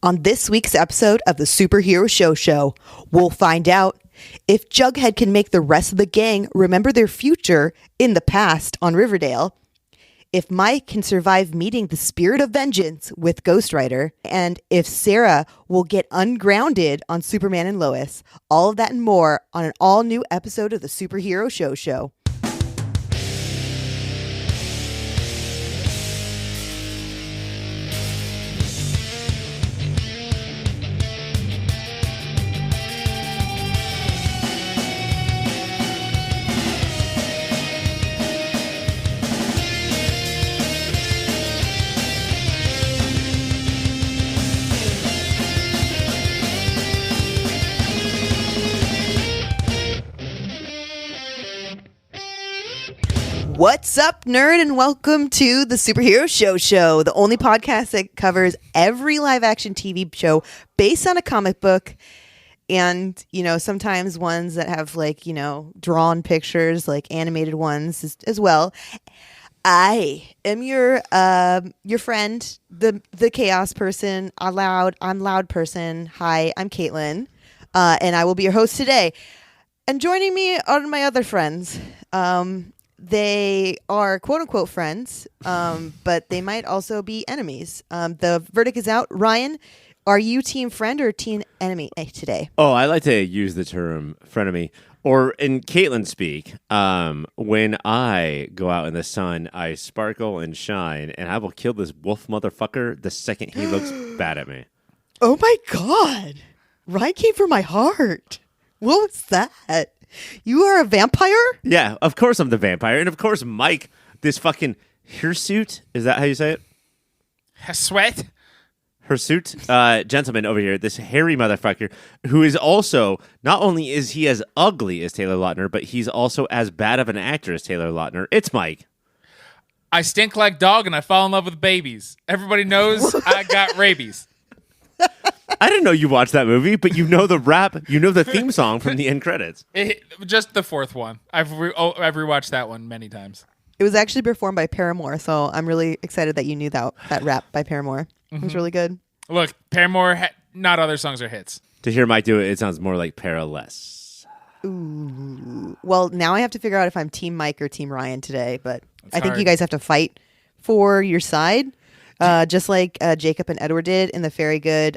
On this week's episode of the Superhero Show, we'll find out if Jughead can make the rest of the gang remember their future in the past on Riverdale, if Mike can survive meeting the spirit of vengeance with Ghost Rider, and if Sarah will get ungrounded on Superman and Lois. All of that and more on an all-new episode of the Superhero Show. What's up, nerd, and welcome to the Superhero Show, the only podcast that covers every live-action TV show based on a comic book, and, sometimes ones that have, drawn pictures, like animated ones as well. I am your friend, the chaos person, I'm loud person. Hi, I'm Caitlin, and I will be your host today. And joining me are my other friends. They are quote-unquote friends, but they might also be enemies. The verdict is out. Ryan, are you team friend or team enemy today? Oh, I like to use the term frenemy. Or in Caitlin speak, when I go out in the sun, I sparkle and shine, and I will kill this wolf motherfucker the second he looks bad at me. Oh my God. Ryan came for my heart. What was that? You are a vampire? Yeah, of course I'm the vampire. And of course Mike, this fucking hirsute, is that how you say it? Sweat? Hirsute, gentleman over here, this hairy motherfucker, who is also, not only is he as ugly as Taylor Lautner, but he's also as bad of an actor as Taylor Lautner. It's Mike. I stink like dog and I fall in love with babies. Everybody knows I got rabies. I didn't know you watched that movie, but you know the rap, you know the theme song from the end credits. Just the fourth one. I've rewatched that one many times. It was actually performed by Paramore, so I'm really excited that you knew that rap by Paramore. Mm-hmm. It was really good. Look, Paramore, not other songs are hits. To hear Mike do it, it sounds more like Paraless. Ooh. Well, now I have to figure out if I'm Team Mike or Team Ryan today, but I think hard. you guys have to fight for your side, just like Jacob and Edward did in the Very Good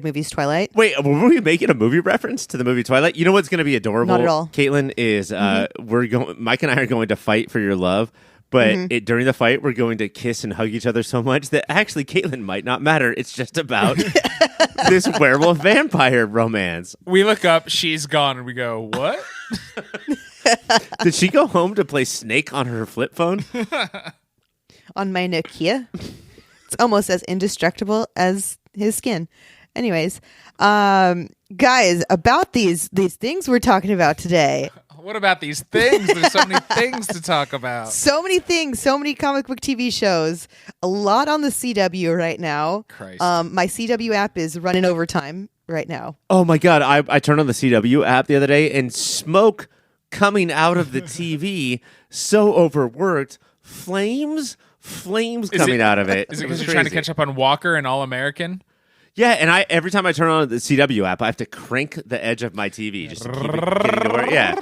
movies Twilight. Wait, were we making a movie reference to the movie Twilight? You know what's going to be adorable? Not at all. Caitlin is Mike and I are going to fight for your love, but during the fight we're going to kiss and hug each other so much that actually Caitlin might not matter. It's just about this werewolf vampire romance. We look up, she's gone, and we go, what? Did she go home to play Snake on her flip phone? On my Nokia. It's almost as indestructible as his skin. Anyways, guys, about these things we're talking about today. What about these things? There's so many things to talk about. So many things, so many comic book TV shows. A lot on the CW right now. Christ. My CW app is running overtime right now. Oh my God, I turned on the CW app the other day and smoke coming out of the TV, so overworked, flames coming out of it. Is it because you're trying to catch up on Walker and All American? Yeah, and every time I turn on the CW app, I have to crank the edge of my TV just to keep it getting to where, yeah.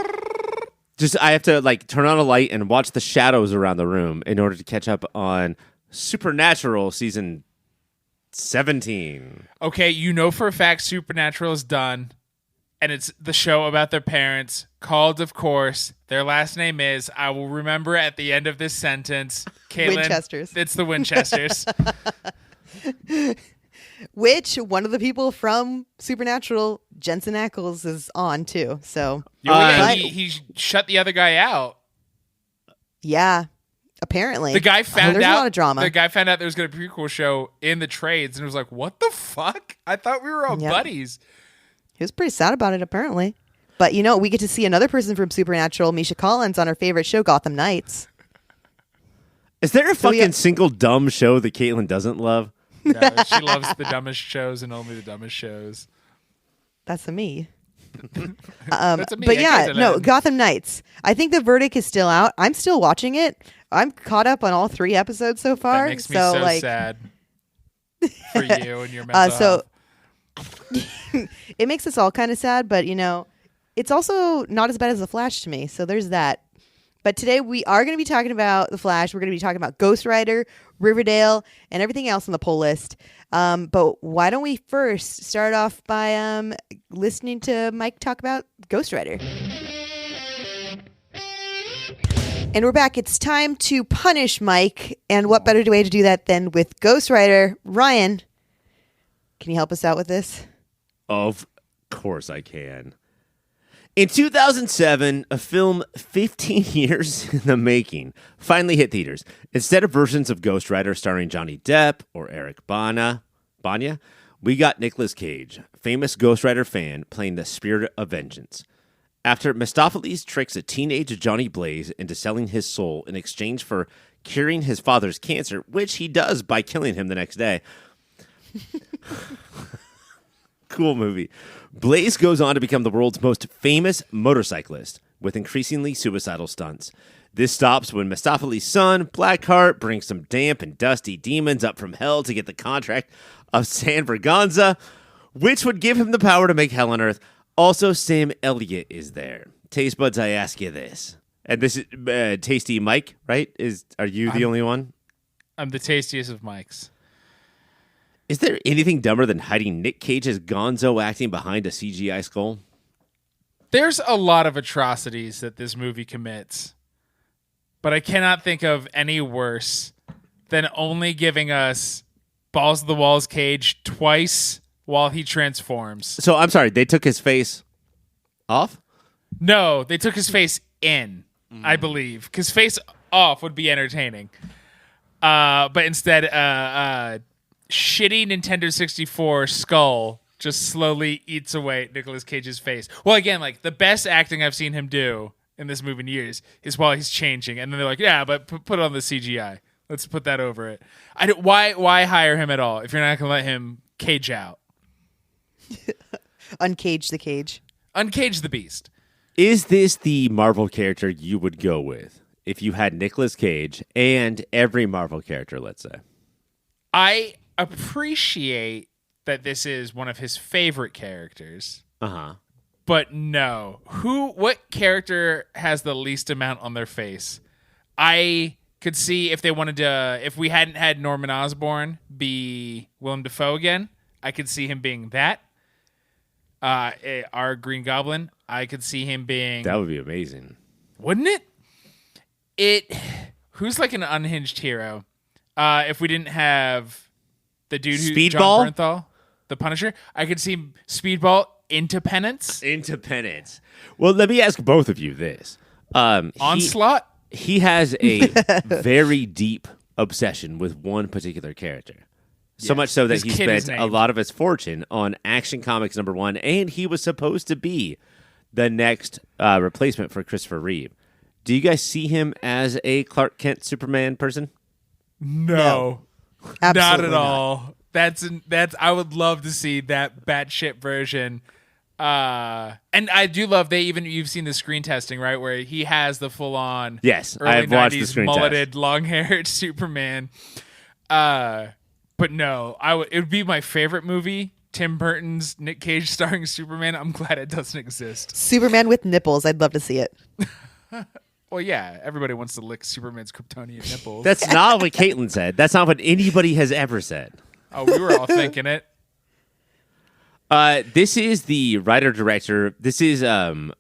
I have to turn on a light and watch the shadows around the room in order to catch up on Supernatural season 17. Okay, you know for a fact Supernatural is done, and it's the show about their parents, called, of course, their last name is, I will remember at the end of this sentence, Caitlin, Winchesters. It's the Winchesters. Which one of the people from Supernatural, Jensen Ackles, is on too. So he shut the other guy out. Yeah, apparently. The guy found there's out a lot of drama. The guy found out there was going to be a prequel show in the trades, and it was like, "What the fuck? I thought we were all buddies." He was pretty sad about it, apparently. But we get to see another person from Supernatural, Misha Collins, on her favorite show, Gotham Knights. Is there a fucking single dumb show that Caitlin doesn't love? No, she loves the dumbest shows and only the dumbest shows. That's a me. That's a me. But yeah, no, Gotham Knights. I think the verdict is still out. I'm still watching it. I'm caught up on all 3 episodes so far. That makes me so sad. for you and your mental health. It makes us all kind of sad, but it's also not as bad as The Flash to me. So there's that. But today we are going to be talking about The Flash. We're going to be talking about Ghost Rider, Riverdale, and everything else on the poll list. But why don't we first start off by listening to Mike talk about Ghost Rider? And we're back. It's time to punish Mike. And what better way to do that than with Ghost Rider? Ryan, can you help us out with this? Of course I can. In 2007, a film 15 years in the making finally hit theaters. Instead of versions of Ghost Rider starring Johnny Depp or Eric Bana, we got Nicolas Cage, famous Ghost Rider fan, playing the Spirit of Vengeance. After Mephistopheles tricks a teenage Johnny Blaze into selling his soul in exchange for curing his father's cancer, which he does by killing him the next day. Cool movie. Blaze goes on to become the world's most famous motorcyclist with increasingly suicidal stunts. This stops when Mephistopheles' son, Blackheart, brings some damp and dusty demons up from hell to get the contract of San Verganza, which would give him the power to make hell on earth. Also, Sam Elliott is there. Taste buds, I ask you this. And this is Tasty Mike, right? Are you the only one? I'm the tastiest of Mikes. Is there anything dumber than hiding Nick Cage's gonzo acting behind a CGI skull? There's a lot of atrocities that this movie commits, but I cannot think of any worse than only giving us balls to the walls Cage twice while he transforms. So I'm sorry, they took his face off? No, they took his face in, I believe, because face off would be entertaining. But instead, shitty Nintendo 64 skull just slowly eats away at Nicolas Cage's face. Well, again, like the best acting I've seen him do in this movie in years is while he's changing, and then they're like, "Yeah, but put on the CGI. Let's put that over it." Why hire him at all if you're not going to let him cage out? Uncage the cage. Uncage the beast. Is this the Marvel character you would go with if you had Nicolas Cage and every Marvel character, let's say? I appreciate that this is one of his favorite characters. Uh-huh. But no. What character has the least amount on their face? I could see if they wanted to, if we hadn't had Norman Osborn be Willem Dafoe again, I could see him being that. Our Green Goblin, I could see him being... That would be amazing. Wouldn't it? Who's like an unhinged hero? If we didn't have the dude who Speedball? John Bernthal, the Punisher, I could see Speedball into Penance. Into Penance. Well, let me ask both of you this. Onslaught? He has a very deep obsession with one particular character. So much so that His he kid is spent a named. lot of his fortune on Action Comics #1, and he was supposed to be the next replacement for Christopher Reeve. Do you guys see him as a Clark Kent Superman person? No. Absolutely Not at all. That's I would love to see that batshit version. And I do love you've seen the screen testing, right? Where he has the full on Yes, early I've watched the 90s screen mulleted, test. long haired Superman. But no, it would be my favorite movie. Tim Burton's Nick Cage starring Superman. I'm glad it doesn't exist. Superman with nipples. I'd love to see it. Well, yeah, everybody wants to lick Superman's Kryptonian nipples. That's not what Caitlin said. That's not what anybody has ever said. Oh, we were all thinking it. This is the writer-director. This is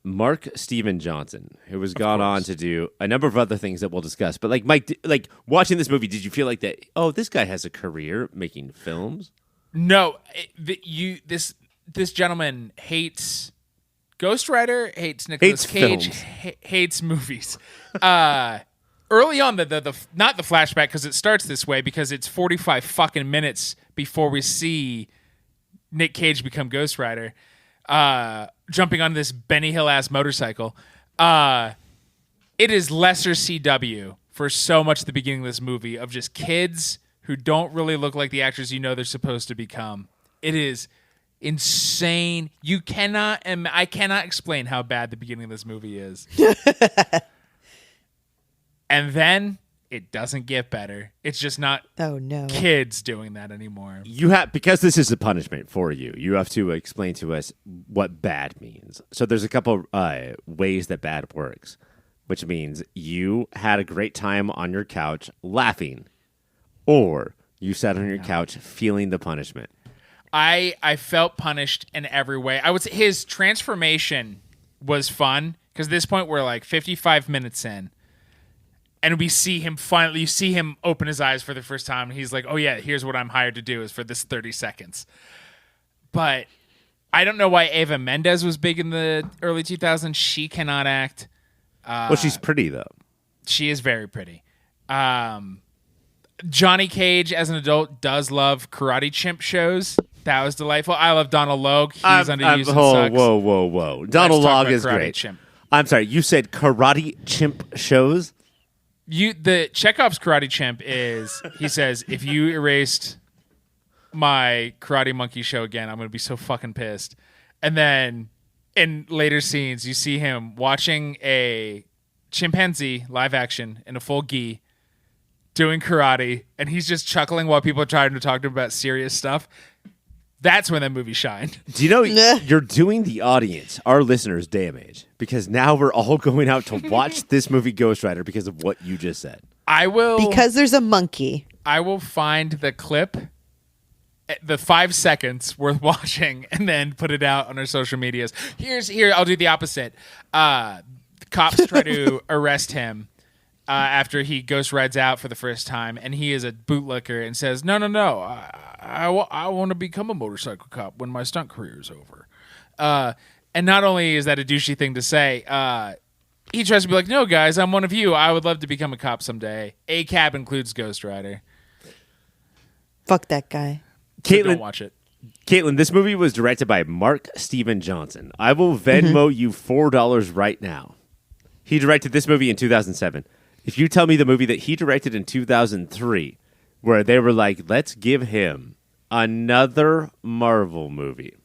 Mark Steven Johnson, who has gone on to do a number of other things that we'll discuss. But like Mike, like watching this movie, did you feel like that? Oh, this guy has a career making films. No, this gentleman hates Ghost Rider, hates Nicolas Cage, hates movies. Early on, the not the flashback, because it starts this way because it's 45 fucking minutes before we see Nick Cage become Ghost Rider, jumping on this Benny Hill ass motorcycle. It is lesser CW for so much at the beginning of this movie of just kids who don't really look like the actors you know they're supposed to become. It is insane. I cannot explain how bad the beginning of this movie is. And then It doesn't get better. It's just not kids doing that anymore. You have, because this is a punishment for you, you have to explain to us what bad means. So there's a couple ways that bad works, which means you had a great time on your couch laughing, or you sat on your couch feeling the punishment. I felt punished in every way. I would say his transformation was fun, because at this point we're like 55 minutes in. And we see him finally, you see him open his eyes for the first time. And he's like, oh, yeah, here's what I'm hired to do is for this 30 seconds. But I don't know why Eva Mendes was big in the early 2000s. She cannot act. Well, she's pretty, though. She is very pretty. Johnny Cage, as an adult, does love karate chimp shows. That was delightful. I love Donald Logue. He's underused and sucks. Whoa. Donald Logue is great. Chimp. I'm sorry, you said karate chimp shows? The Chekhov's karate chimp is, he says, if you erased my Karate Monkey show again, I'm going to be so fucking pissed. And then in later scenes, you see him watching a chimpanzee live action in a full gi doing karate, and he's just chuckling while people are trying to talk to him about serious stuff. That's when that movie shined. Do you know you're doing the audience, our listeners, damage, because now we're all going out to watch this movie Ghost Rider because of what you just said. I will, because there's a monkey. I will find the clip, the 5 seconds worth watching, and then put it out on our social medias. Here, I'll do the opposite. Cops try to arrest him after he ghost rides out for the first time, and he is a bootlicker and says, no, I want to become a motorcycle cop when my stunt career is over. And not only is that a douchey thing to say, he tries to be like, no, guys, I'm one of you. I would love to become a cop someday. A cab includes Ghost Rider. Fuck that guy. So don't watch it. Caitlin, this movie was directed by Mark Steven Johnson. I will Venmo you $4 right now. He directed this movie in 2007. If you tell me the movie that he directed in 2003, where they were like, let's give him another Marvel movie.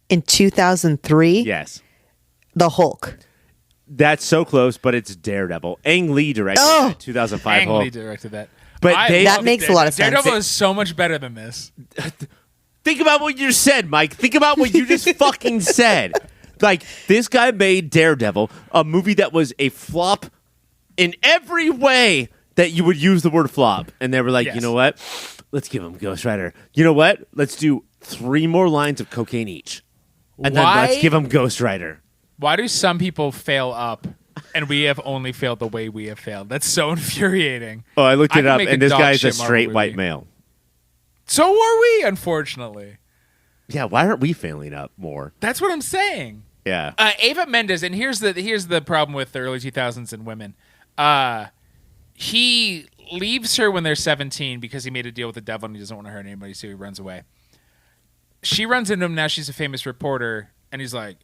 In 2003? Yes. The Hulk. That's so close, but it's Daredevil. Ang Lee directed it in 2005 Ang Hulk. Lee directed that. But that makes a lot of sense. Daredevil is so much better than this. Think about what you said, Mike. Think about what you just fucking said. Like, this guy made Daredevil, a movie that was a flop in every way that you would use the word flop. And they were like, You know what? Let's give him Ghost Rider. You know what? Let's do 3 more lines of cocaine each. And then let's give him Ghost Rider. Why do some people fail up and we have only failed the way we have failed? That's so infuriating. Oh, I looked it up, and this guy's a straight white male. So are we, unfortunately. Yeah, why aren't we failing up more? That's what I'm saying. Yeah. Eva Mendes, and here's the problem with the early 2000s and women. He leaves her when they're 17 because he made a deal with the devil and he doesn't want to hurt anybody, so he runs away. She runs into him, now she's a famous reporter, and he's like,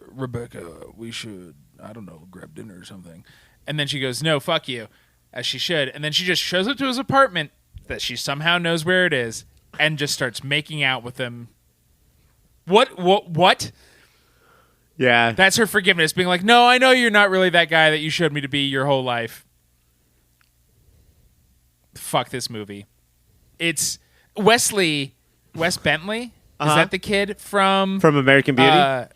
Rebecca, we should, I don't know, grab dinner or something. And then she goes, no, fuck you, as she should. And then she just shows up to his apartment that she somehow knows where it is and just starts making out with him. What? Yeah. That's her forgiveness, being like, no, I know you're not really that guy that you showed me to be your whole life. Fuck this movie. It's Wes Bentley? Is that the kid from American Beauty?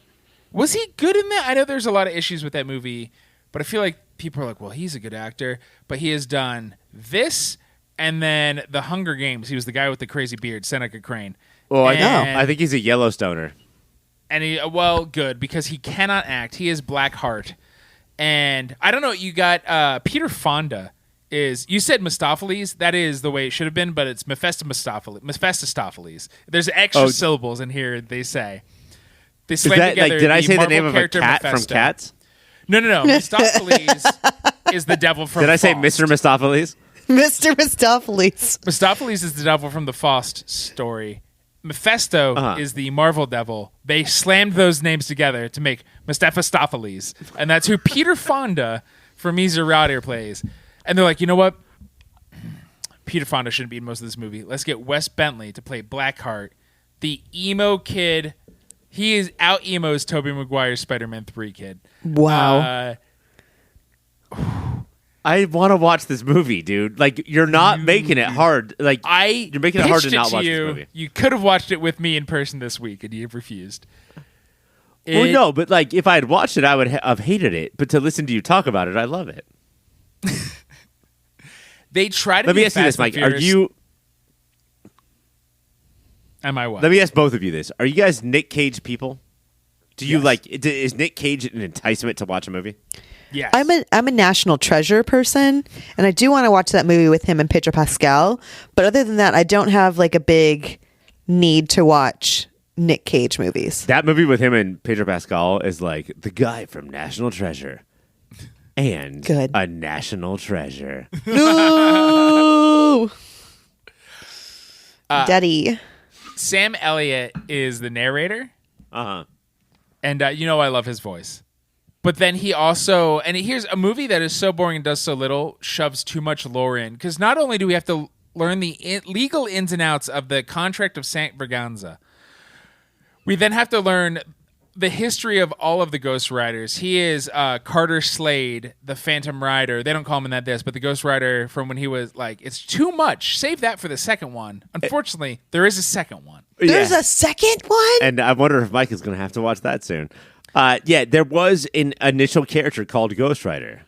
Was he good in that? I know there's a lot of issues with that movie, but I feel like people are like, well, he's a good actor, but he has done this and then The Hunger Games. He was the guy with the crazy beard, Seneca Crane. Oh, I know. I think he's a Yellowstoner. And good, because he cannot act. He is Blackheart. And I don't know, you got Peter Fonda is, you said Mephistopheles. That is the way it should have been, but it's Mephistopheles. There's extra syllables in here, they say. They slam together. Did I say the Marvel name of a cat Mephisto. from Cats? No. Mephistopheles is the devil from Did I say Faust. Mr. Mephistopheles? Mr. Mephistopheles. Mephistopheles is the devil from the Faust story. Mephisto is the Marvel devil. They slammed those names together to make Mephistopheles. And that's who Peter Fonda from Miserere plays. And they're like, you know what? Peter Fonda shouldn't be in most of this movie. Let's get Wes Bentley to play Blackheart, the emo kid. He is out emos Tobey Maguire's Spider-Man 3 kid. Wow. I want to watch this movie, dude. Like, you're not making it hard. Like, you're making it hard to not watch this movie. You could have watched it with me in person this week, and you've refused. Well, no, but like, if I had watched it, I would have hated it. But to listen to you talk about it, I love it. They try to. Let me ask you this, Mike. Are you? Am I what? Let me ask both of you this. Are you guys Nick Cage people? Do you like? Is Nick Cage an enticement to watch a movie? Yes. I'm a National Treasure person, and I do want to watch that movie with him and Pedro Pascal. But other than that, I don't have like a big need to watch Nick Cage movies. That movie with him and Pedro Pascal is like the guy from National Treasure and a national treasure. No, Daddy. Sam Elliott is the narrator. And I love his voice. But then he also, and here's a movie that is so boring and does so little, shoves too much lore in. Because not only do we have to learn the legal ins and outs of the contract of St. Braganza, we then have to learn the history of all of the Ghost Riders. He is Carter Slade, the Phantom Rider. They don't call him in this, but the Ghost Rider from when he was like, it's too much. Save that for the second one. Unfortunately, there is a second one. There's a second one? And I wonder if Mike is going to have to watch that soon. There was an initial character called Ghost Rider.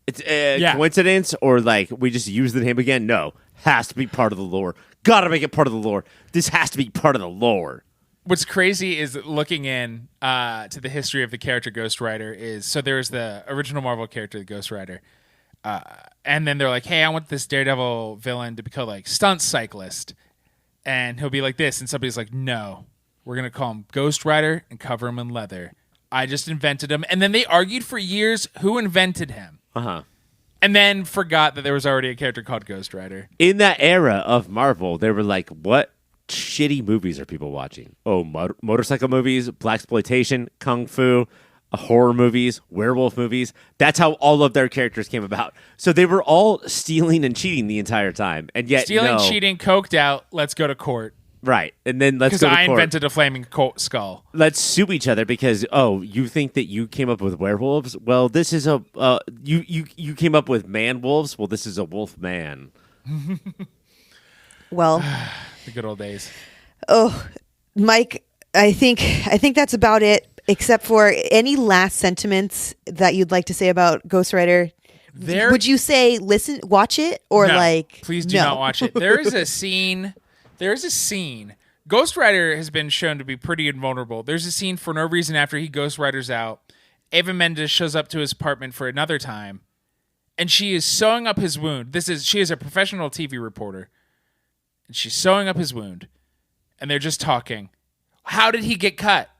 It's a coincidence or like we just use the name again? No. Has to be part of the lore. Gotta make it part of the lore. This has to be part of the lore. What's crazy is looking in to the history of the character Ghost Rider so there's the original Marvel character, the Ghost Rider. And then they're like, hey, I want this Daredevil villain to be called like Stunt Cyclist. And he'll be like this. And somebody's like, no, we're going to call him Ghost Rider and cover him in leather. I just invented him. And then they argued for years who invented him. And then forgot that there was already a character called Ghost Rider. In that era of Marvel, they were like, what shitty movies are people watching? Oh, motorcycle movies, blaxploitation, kung fu, horror movies, werewolf movies. That's how all of their characters came about. So they were all stealing and cheating the entire time. And yet, cheating, coked out, let's go to court. Right. And then let's go to court. Because I invented a flaming skull. Let's sue each other because, you think that you came up with werewolves? Well, this is you came up with man wolves? Well, this is a wolf man. Well, the good old days. Oh, Mike, I think that's about it, except for any last sentiments that you'd like to say about Ghost Rider. Would you say watch it, or no, please do not watch it. There is a scene. Ghost Rider has been shown to be pretty invulnerable. There's a scene for no reason after he Ghost Riders out. Eva Mendes shows up to his apartment for another time, and she is sewing up his wound. She is a professional TV reporter, and she's sewing up his wound, and they're just talking. How did he get cut?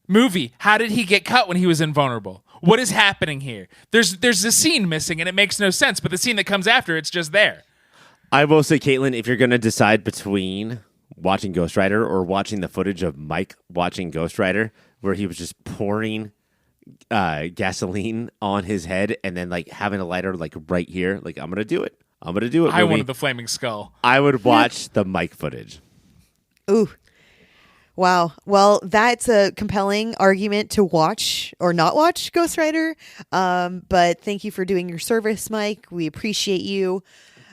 Movie. How did he get cut when he was invulnerable? What is happening here? There's a scene missing, and it makes no sense. But the scene that comes after, it's just there. I will say, Caitlin, if you're going to decide between watching Ghost Rider or watching the footage of Mike watching Ghost Rider, where he was just pouring gasoline on his head and then like having a lighter like right here, like I'm going to do it. I wanted the flaming skull. I would watch the Mike footage. Ooh. Wow. Well, that's a compelling argument to watch or not watch Ghost Rider. But thank you for doing your service, Mike. We appreciate you.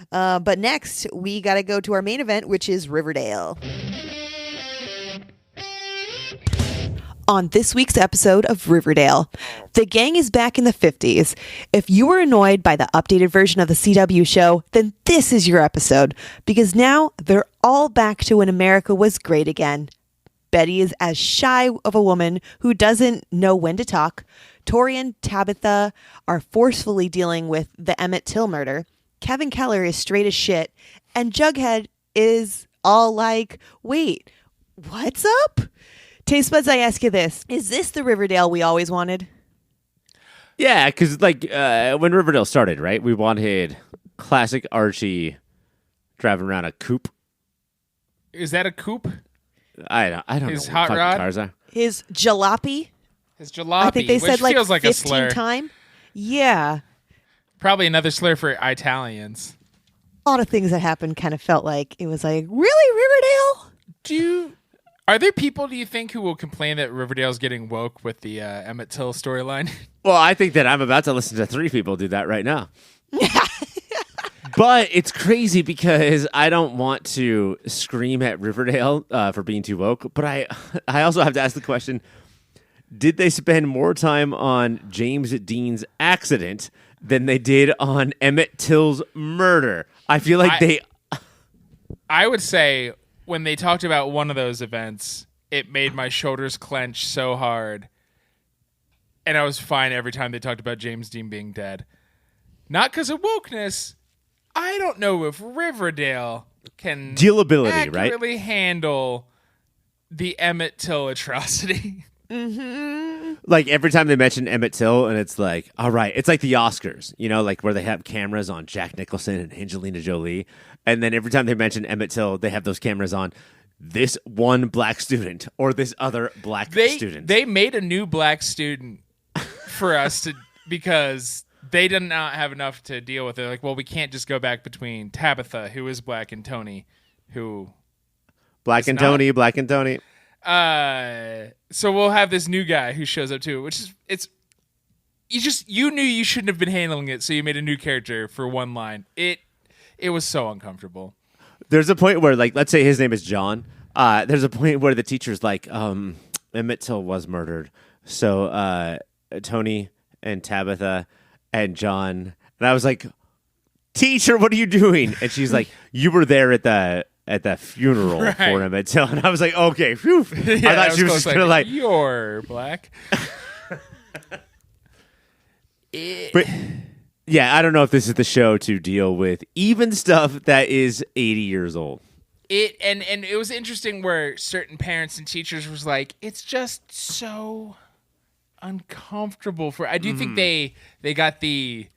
But next, we got to go to our main event, which is Riverdale. On this week's episode of Riverdale, the gang is back in the 50s. If you were annoyed by the updated version of the CW show, then this is your episode, because now they're all back to when America was great again. Betty is as shy of a woman who doesn't know when to talk. Tori and Tabitha are forcefully dealing with the Emmett Till murder. Kevin Keller is straight as shit. And Jughead is all like, wait, what's up? Taste Buds, I ask you this. Is this the Riverdale we always wanted? Yeah, because when Riverdale started, right, we wanted classic Archie driving around a coupe. Is that a coupe? I don't know. His hot rod? His jalopy? His jalopy, I think they said like feels like 15 a slur. Time. Yeah. Probably another slur for Italians. A lot of things that happened kind of felt like it was like, really, Riverdale? Are there people, do you think, who will complain that Riverdale's getting woke with the Emmett Till storyline? Well, I think that I'm about to listen to 3 people do that right now. But it's crazy because I don't want to scream at Riverdale for being too woke, but I also have to ask the question, did they spend more time on James Dean's accident than they did on Emmett Till's murder? I feel like I would say when they talked about one of those events, it made my shoulders clench so hard, and I was fine every time they talked about James Dean being dead. Not because of wokeness. I don't know if Riverdale can dealability, accurately handle the Emmett Till atrocity. Mm-hmm. Like every time they mention Emmett Till, and it's like, all right, it's like the Oscars, like where they have cameras on Jack Nicholson and Angelina Jolie, and then every time they mention Emmett Till, they have those cameras on this one black student or this other black student. They made a new black student for us because they did not have enough to deal with it. Like, well, we can't just go back between Tabitha, who is black, and Tony, who Black and Tony. So we'll have this new guy who shows up too, which is you knew you shouldn't have been handling it, so you made a new character for one line. It was so uncomfortable. There's a point where, like, let's say his name is John. There's a point where the teacher's like, Emmett Till was murdered, so Tony and Tabitha and John, and I was like, teacher, what are you doing? And she's like, you were there at the funeral for Emmett Till, and I was like, okay, phew. Yeah, I thought she was just gonna like, you're black. But yeah, I don't know if this is the show to deal with even stuff that is 80 years old. And it was interesting where certain parents and teachers was like, it's just so uncomfortable for. I do think they got the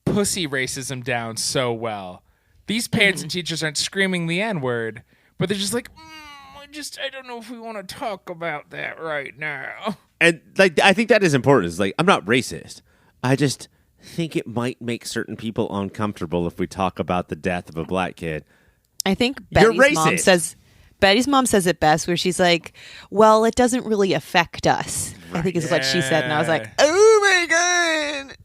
pussy racism down so well. These parents and teachers aren't screaming the N-word, but they're just like, I don't know if we want to talk about that right now. And like, I think that is important. It's like, I'm not racist. I just think it might make certain people uncomfortable if we talk about the death of a black kid. I think Betty's mom says it best, where she's like, well, it doesn't really affect us. I think is what she said. And I was like, oh my God.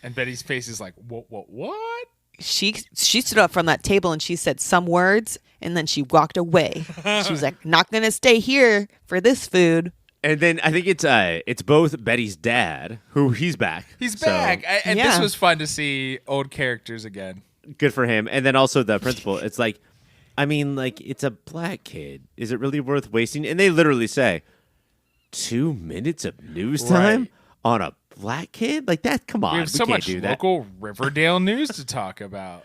And Betty's face is like, what? She stood up from that table and she said some words, and then she walked away. She was like, not going to stay here for this food. And then I think it's both Betty's dad, who he's back. He's back. And this was fun to see old characters again. Good for him. And then also the principal. It's like, I mean, like, it's a black kid. Is it really worth wasting? And they literally say, 2 minutes of news time on a black kid? Like that? Come on. We have so can't much do that. local Riverdale news to talk about.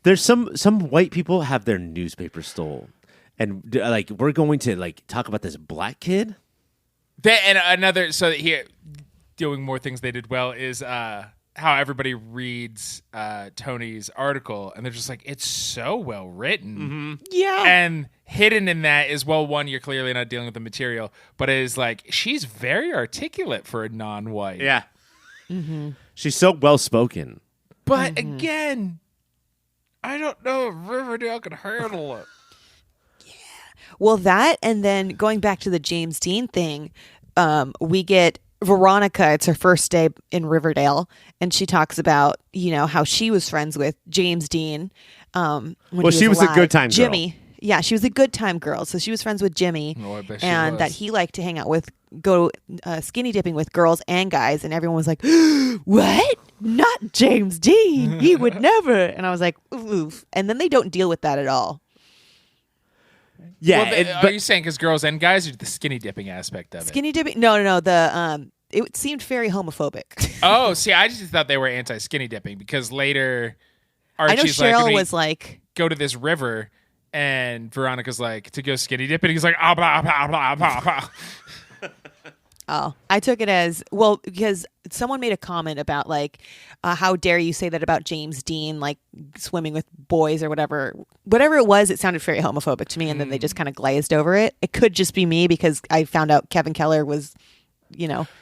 There's some white people have their newspaper stolen. And like, we're going to like talk about this black kid? And another, so here, doing more things they did well is how everybody reads Tony's article, and they're just like, it's so well written. Mm-hmm. Yeah. And hidden in that is, well, one, you're clearly not dealing with the material, but it is like, she's very articulate for a non-white. Yeah. Mm-hmm. She's so well-spoken. But again, I don't know if Riverdale can handle it. Well, that, and then going back to the James Dean thing, we get Veronica. It's her first day in Riverdale, and she talks about, how she was friends with James Dean. When she was a good time girl. Jimmy. Yeah, she was a good time girl. So she was friends with Jimmy, and that he liked to hang out with, go skinny dipping with girls and guys, and everyone was like, what? Not James Dean. He would never. And I was like, oof. And then they don't deal with that at all. Yeah, well, are you saying because girls and guys, or the skinny dipping aspect of it? Skinny dipping? No. It seemed very homophobic. Oh, see, I just thought they were anti-skinny dipping because later Archie's I know Cheryl like, was like, go to this river, and Veronica's like, to go skinny dipping. He's like, ah, blah, blah, blah, blah, blah. Oh, I took it as, well, because someone made a comment about like, how dare you say that about James Dean, like swimming with boys or whatever it was. It sounded very homophobic to me, and then they just kind of glazed over it. It could just be me because I found out Kevin Keller was,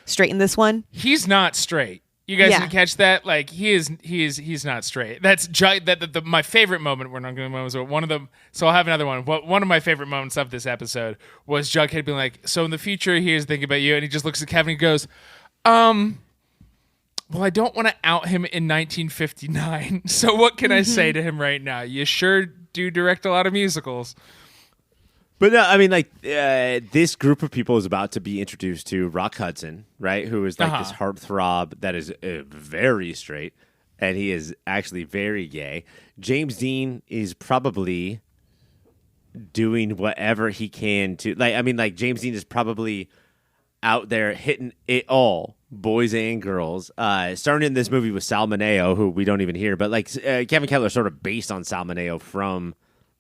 straight in this one. He's not straight. You guys didn't catch that? Like he's not straight. That's my favorite moment. We're not going to moments, but one of them. So I'll have another one. One of my favorite moments of this episode was Jughead being like, "So in the future, here's thinking about you," and he just looks at Kevin and goes, Well, I don't want to out him in 1959. So what can I say to him right now? You sure do direct a lot of musicals. But no, I mean, like, this group of people is about to be introduced to Rock Hudson, right? Who is like this heartthrob that is very straight, and he is actually very gay. James Dean is probably doing whatever he can to, like, I mean, like, James Dean is probably out there hitting it all, boys and girls. Starring in this movie with Sal Mineo, who we don't even hear, but like Kevin Keller is sort of based on Sal Mineo from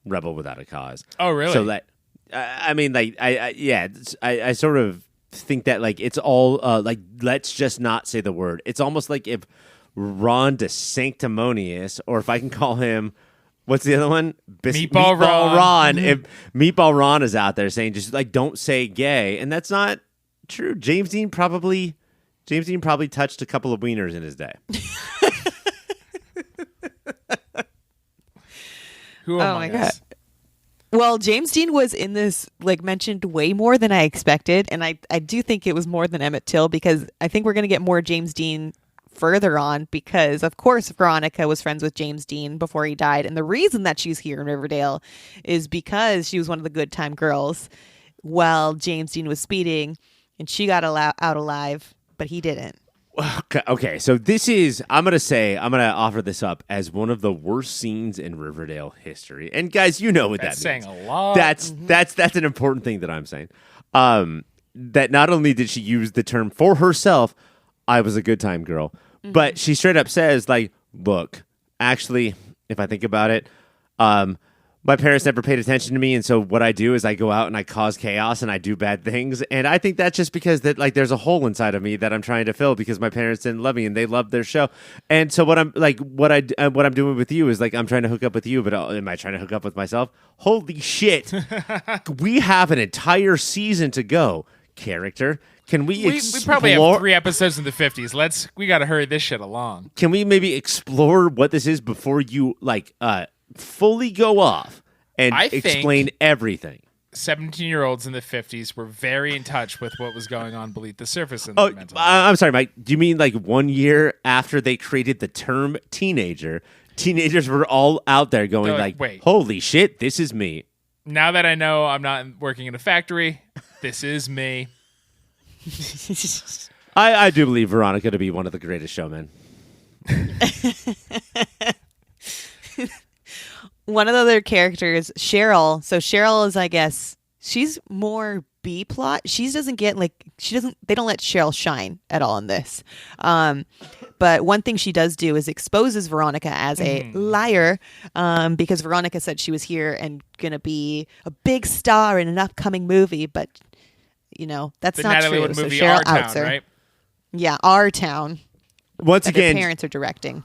Rebel Without a Cause. Oh, really? So that, I mean, like, I sort of think that like it's all like, let's just not say the word. It's almost like if Ron DeSanctimonious, or if I can call him, what's the other one? Meatball Ron. If Meatball Ron is out there saying just like don't say gay, and that's not true. James Dean probably touched a couple of wieners in his day. Who among us? Well, James Dean was in this, like, mentioned way more than I expected, and I do think it was more than Emmett Till, because I think we're going to get more James Dean further on, because of course Veronica was friends with James Dean before he died, and the reason that she's here in Riverdale is because she was one of the good time girls while James Dean was speeding, and she got out alive, but he didn't. Okay, so this is, I'm going to offer this up as one of the worst scenes in Riverdale history. And guys, you know what That's that means. saying a lot. That's an important thing that I'm saying. That not only did she use the term for herself, I was a good time girl, but she straight up says, like, look, actually, if I think about it, my parents never paid attention to me, and so what I do is I go out and I cause chaos and I do bad things, and I think that's just because that, like, there's a hole inside of me that I'm trying to fill because my parents didn't love me and they loved their show, and so what I'm doing with you is like I'm trying to hook up with you, but am I trying to hook up with myself? Holy shit, we have an entire season to go. Character, can we probably have 3 episodes in the 50s. We got to hurry this shit along. Can we maybe explore what this is before you fully go off and explain everything? 17-year-olds in the 50s were very in touch with what was going on beneath the surface in their mental health. I'm sorry, Mike. Do you mean like 1 year after they created the term teenager, teenagers were all out there going like, wait, holy shit, this is me. Now that I know I'm not working in a factory, this is me. I do believe Veronica to be one of the greatest showmen. One of the other characters, Cheryl. So Cheryl is, I guess, she's more B plot. They don't let Cheryl shine at all in this. But one thing she does do is exposes Veronica as a liar, because Veronica said she was here and gonna be a big star in an upcoming movie, but that's the not Natalie true. Wood So movie, Cheryl Our Town, outs her. right? Yeah, Our Town. Once that again, her parents are directing.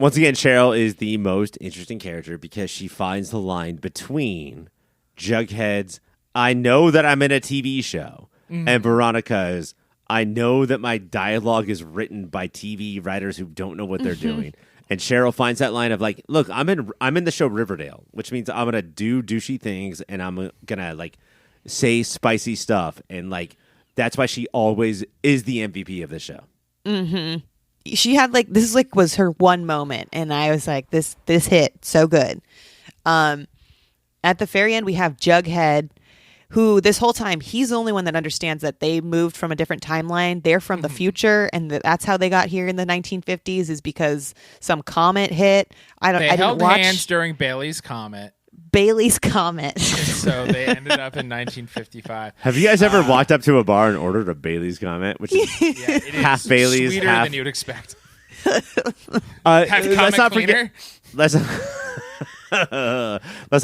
Once again, Cheryl is the most interesting character because she finds the line between Jughead's I know that I'm in a TV show, and Veronica's I know that my dialogue is written by TV writers who don't know what they're doing. And Cheryl finds that line of like, look, I'm in the show Riverdale, which means I'm gonna do douchey things and I'm gonna like say spicy stuff, and like that's why she always is the MVP of the show. Mm-hmm. She had was her one moment, and I was like, this hit so good. At the very end, we have Jughead, who this whole time he's the only one that understands that they moved from a different timeline. They're from the future, and that's how they got here in the 1950s is because some comet hit. They held hands during Bailey's Comet. So they ended up in 1955. Have you guys ever walked up to a bar and ordered a Bailey's Comet, which is half Bailey's, sweeter half than you'd expect? Let's not forget. Let's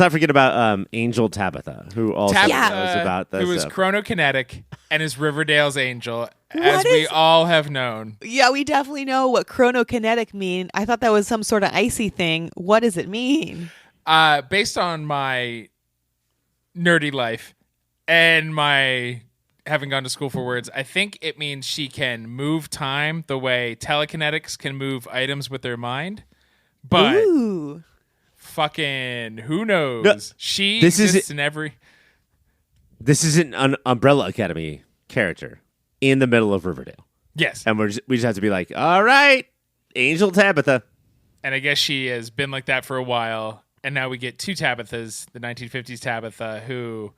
not forget about Angel Tabitha, who also knows about this. Who is chronokinetic and is Riverdale's Angel, as we all have known. Yeah, we definitely know what chronokinetic mean. I thought that was some sort of icy thing. What does it mean? Based on my nerdy life and my having gone to school for words, I think it means she can move time the way telekinetics can move items with their mind. But fucking who knows? No, she exists in every... This is an Umbrella Academy character in the middle of Riverdale. Yes. And we just have to be like, all right, Angel Tabitha. And I guess she has been like that for a while. And now we get two Tabithas, the 1950s Tabitha, who,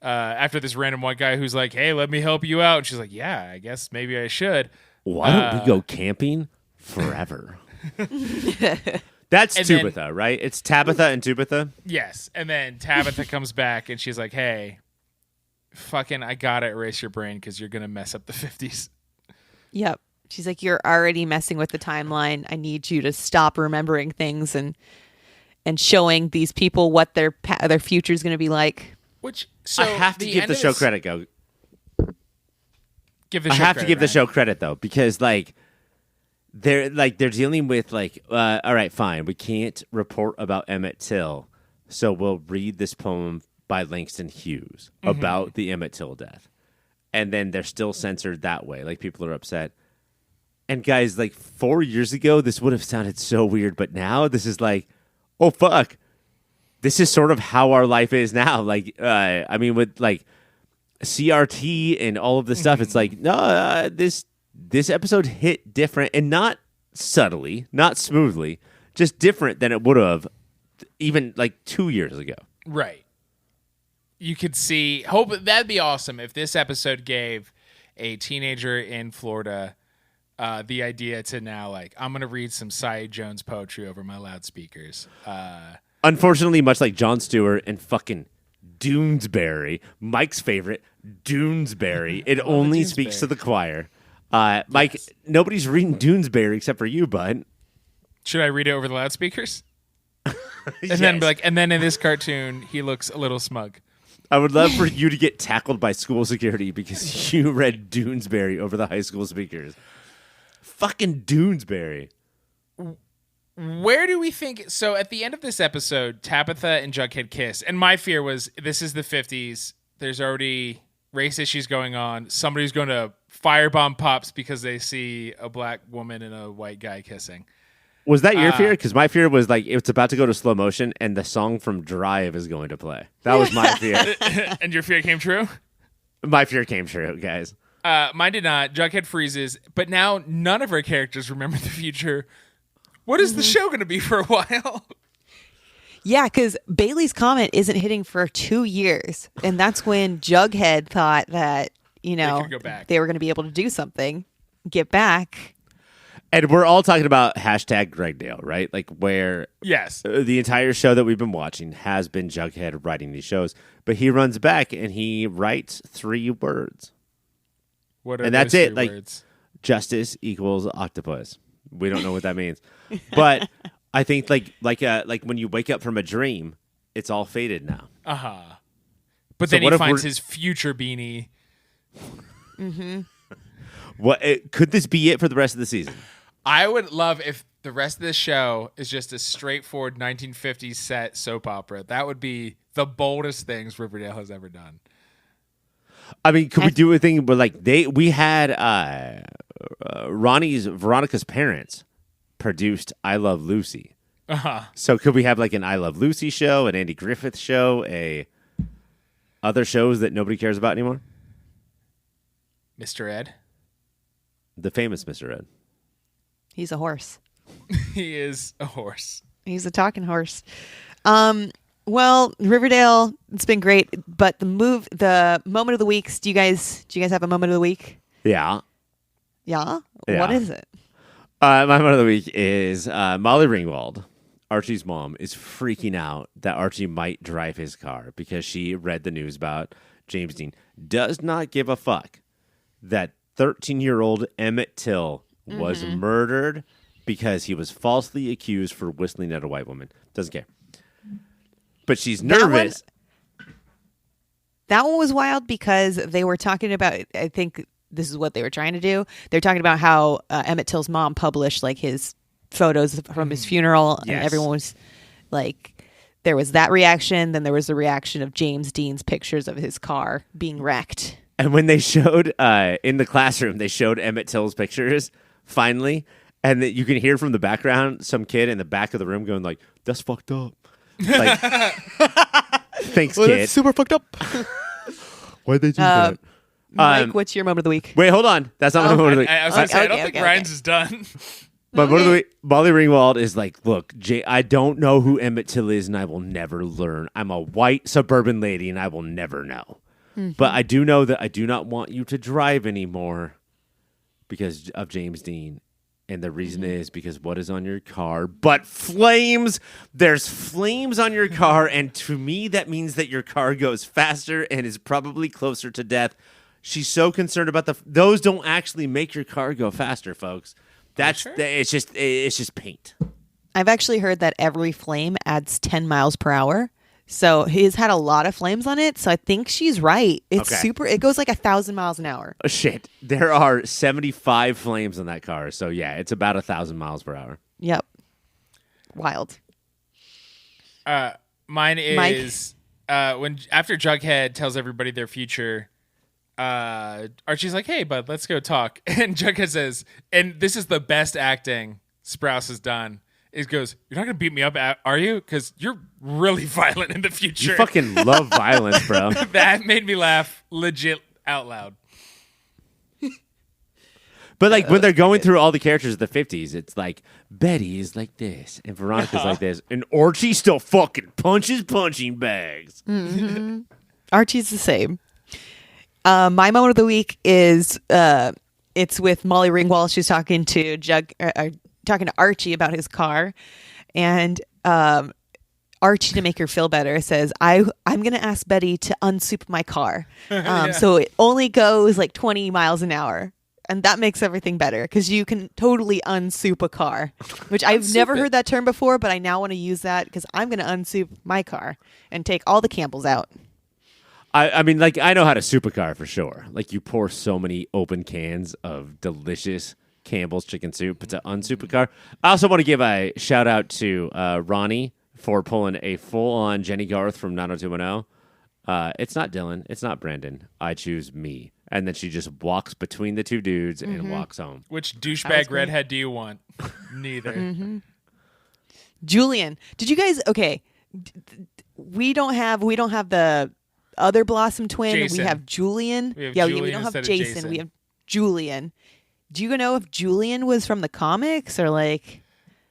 after this random white guy who's like, hey, let me help you out. And she's like, yeah, I guess maybe I should. Why don't we go camping forever? That's Tabitha, right? It's Tabitha and Tabitha? Yes. And then Tabitha comes back and she's like, hey, fucking, I gotta erase your brain because you're going to mess up the 50s. Yep. She's like, you're already messing with the timeline. I need you to stop remembering things and showing these people what their future is going to be like. Which, so I have to give the show credit, Give the I show have credit, to give the Ryan. show credit though, because they're dealing with all right, fine, we can't report about Emmett Till, so we'll read this poem by Langston Hughes about the Emmett Till death, and then they're still censored that way. Like, people are upset. And guys, 4 years ago, this would have sounded so weird, but now this is like, oh fuck, this is sort of how our life is now. I mean, with CRT and all of this stuff, it's like, no, this episode hit different, and not subtly, not smoothly, just different than it would have even 2 years ago. Right. You could see, that'd be awesome if this episode gave a teenager in Florida the idea to now, I'm going to read some Cy Jones poetry over my loudspeakers. Unfortunately, much like Jon Stewart and fucking Doonesbury, Mike's favorite, Doonesbury, it only speaks to the choir. Mike, nobody's reading Doonesbury except for you, bud. Should I read it over the loudspeakers? And Yes. then be and then in this cartoon, he looks a little smug. I would love for you to get tackled by school security because you read Doonesbury over the high school speakers. Fucking Doonesbury. Where do we think... So at the end of this episode, Tabitha and Jughead kiss. And my fear was, this is the 50s. There's already race issues going on. Somebody's going to firebomb Pops because they see a black woman and a white guy kissing. Was that your fear? Because my fear was it's about to go to slow motion and the song from Drive is going to play. That was my fear. And your fear came true? My fear came true, guys. Mine did not. Jughead freezes. But now none of our characters remember the future. What is the show going to be for a while? Yeah, because Bailey's Comet isn't hitting for 2 years. And that's when Jughead thought that, could go back. they were going to be able to do something, get back. And we're all talking about #Gregdale, right? Where Yes. the entire show that we've been watching has been Jughead writing these shows. But he runs back and he writes 3 words. What are And that's those it. 3 words? Justice equals octopus. We don't know what that means. But I think like when you wake up from a dream, it's all faded now. Uh-huh. But So then what he if finds we're- his future beanie. Could this be it for the rest of the season? I would love if the rest of this show is just a straightforward 1950s set soap opera. That would be the boldest things Riverdale has ever done. I mean, could we do a thing where we had Veronica's parents produced I Love Lucy. Uh-huh. So could we have an I Love Lucy show, an Andy Griffith show, other shows that nobody cares about anymore? Mr. Ed. The famous Mr. Ed. He's a horse. He is a horse. He's a talking horse. Well, Riverdale, it's been great, but the moment of the weeks. Do you guys have a moment of the week? Yeah. Yeah. Yeah. What is it? My moment of the week is Molly Ringwald, Archie's mom, is freaking out that Archie might drive his car because she read the news about James Dean. Does not give a fuck that 13-year-old Emmett Till was murdered because he was falsely accused for whistling at a white woman. Doesn't care. But she's nervous. That one was wild because they were talking about, I think this is what they were trying to do. They're talking about how Emmett Till's mom published his photos from his funeral, and Yes. everyone was there was that reaction. Then there was the reaction of James Dean's pictures of his car being wrecked. And when they showed in the classroom, they showed Emmett Till's pictures finally, and that you can hear from the background some kid in the back of the room going "That's fucked up." Thanks, kid. super fucked up. Why'd they do that? Mike, what's your moment of the week? Wait, hold on. That's not my moment of the week. I was going to say, I don't think Ryan's is done. But moment of the week, Molly Ringwald is like, look, Jay, I don't know who Emmett Till is, and I will never learn. I'm a white suburban lady, and I will never know. But I do know that I do not want you to drive anymore because of James Dean. And the reason is because what is on your car? But flames. There's flames on your car. And to me, that means that your car goes faster and is probably closer to death. She's so concerned about those don't actually make your car go faster, folks. It's just paint. I've actually heard that every flame adds 10 miles per hour. So he's had a lot of flames on it. So I think she's right. It's super. It goes like 1,000 miles an hour. Oh, shit. There are 75 flames on that car. So yeah, it's about 1,000 miles per hour. Yep. Wild. Mine is when after Jughead tells everybody their future, Archie's like, "Hey, bud, let's go talk." And Jughead says, and this is the best acting Sprouse has done. It goes, "You're not going to beat me up, are you? Because you're really violent in the future." You fucking love violence, bro. That made me laugh legit out loud. But like when they're going through all the characters of the 50s, it's like Betty is like this, and Veronica's like this, and Archie still fucking punches punching bags. Mm-hmm. Archie's the same. My moment of the week is it's with Molly Ringwald. She's talking to talking to Archie about his car, and Archie, to make her feel better, says, I'm going to ask Betty to unsoup my car. So it only goes like 20 miles an hour. And that makes everything better because you can totally unsoup a car, which I've never heard that term before, but I now want to use that because I'm going to unsoup my car and take all the Campbells out. I mean, like, I know how to soup a car for sure. Like, you pour so many open cans of delicious Campbell's chicken soup to unsoup a car. I also want to give a shout out to Ronnie for pulling a full-on Jenny Garth from 90210. It's not Dylan. It's not Brandon. I choose me. And then she just walks between the two dudes and walks home. Which douchebag redhead do you want? Neither. Mm-hmm. Julian, did you guys? Okay, we don't have the other Blossom twin. Jason. We have Julian. We don't have Jason. We have Julian. Do you know if Julian was from the comics or like?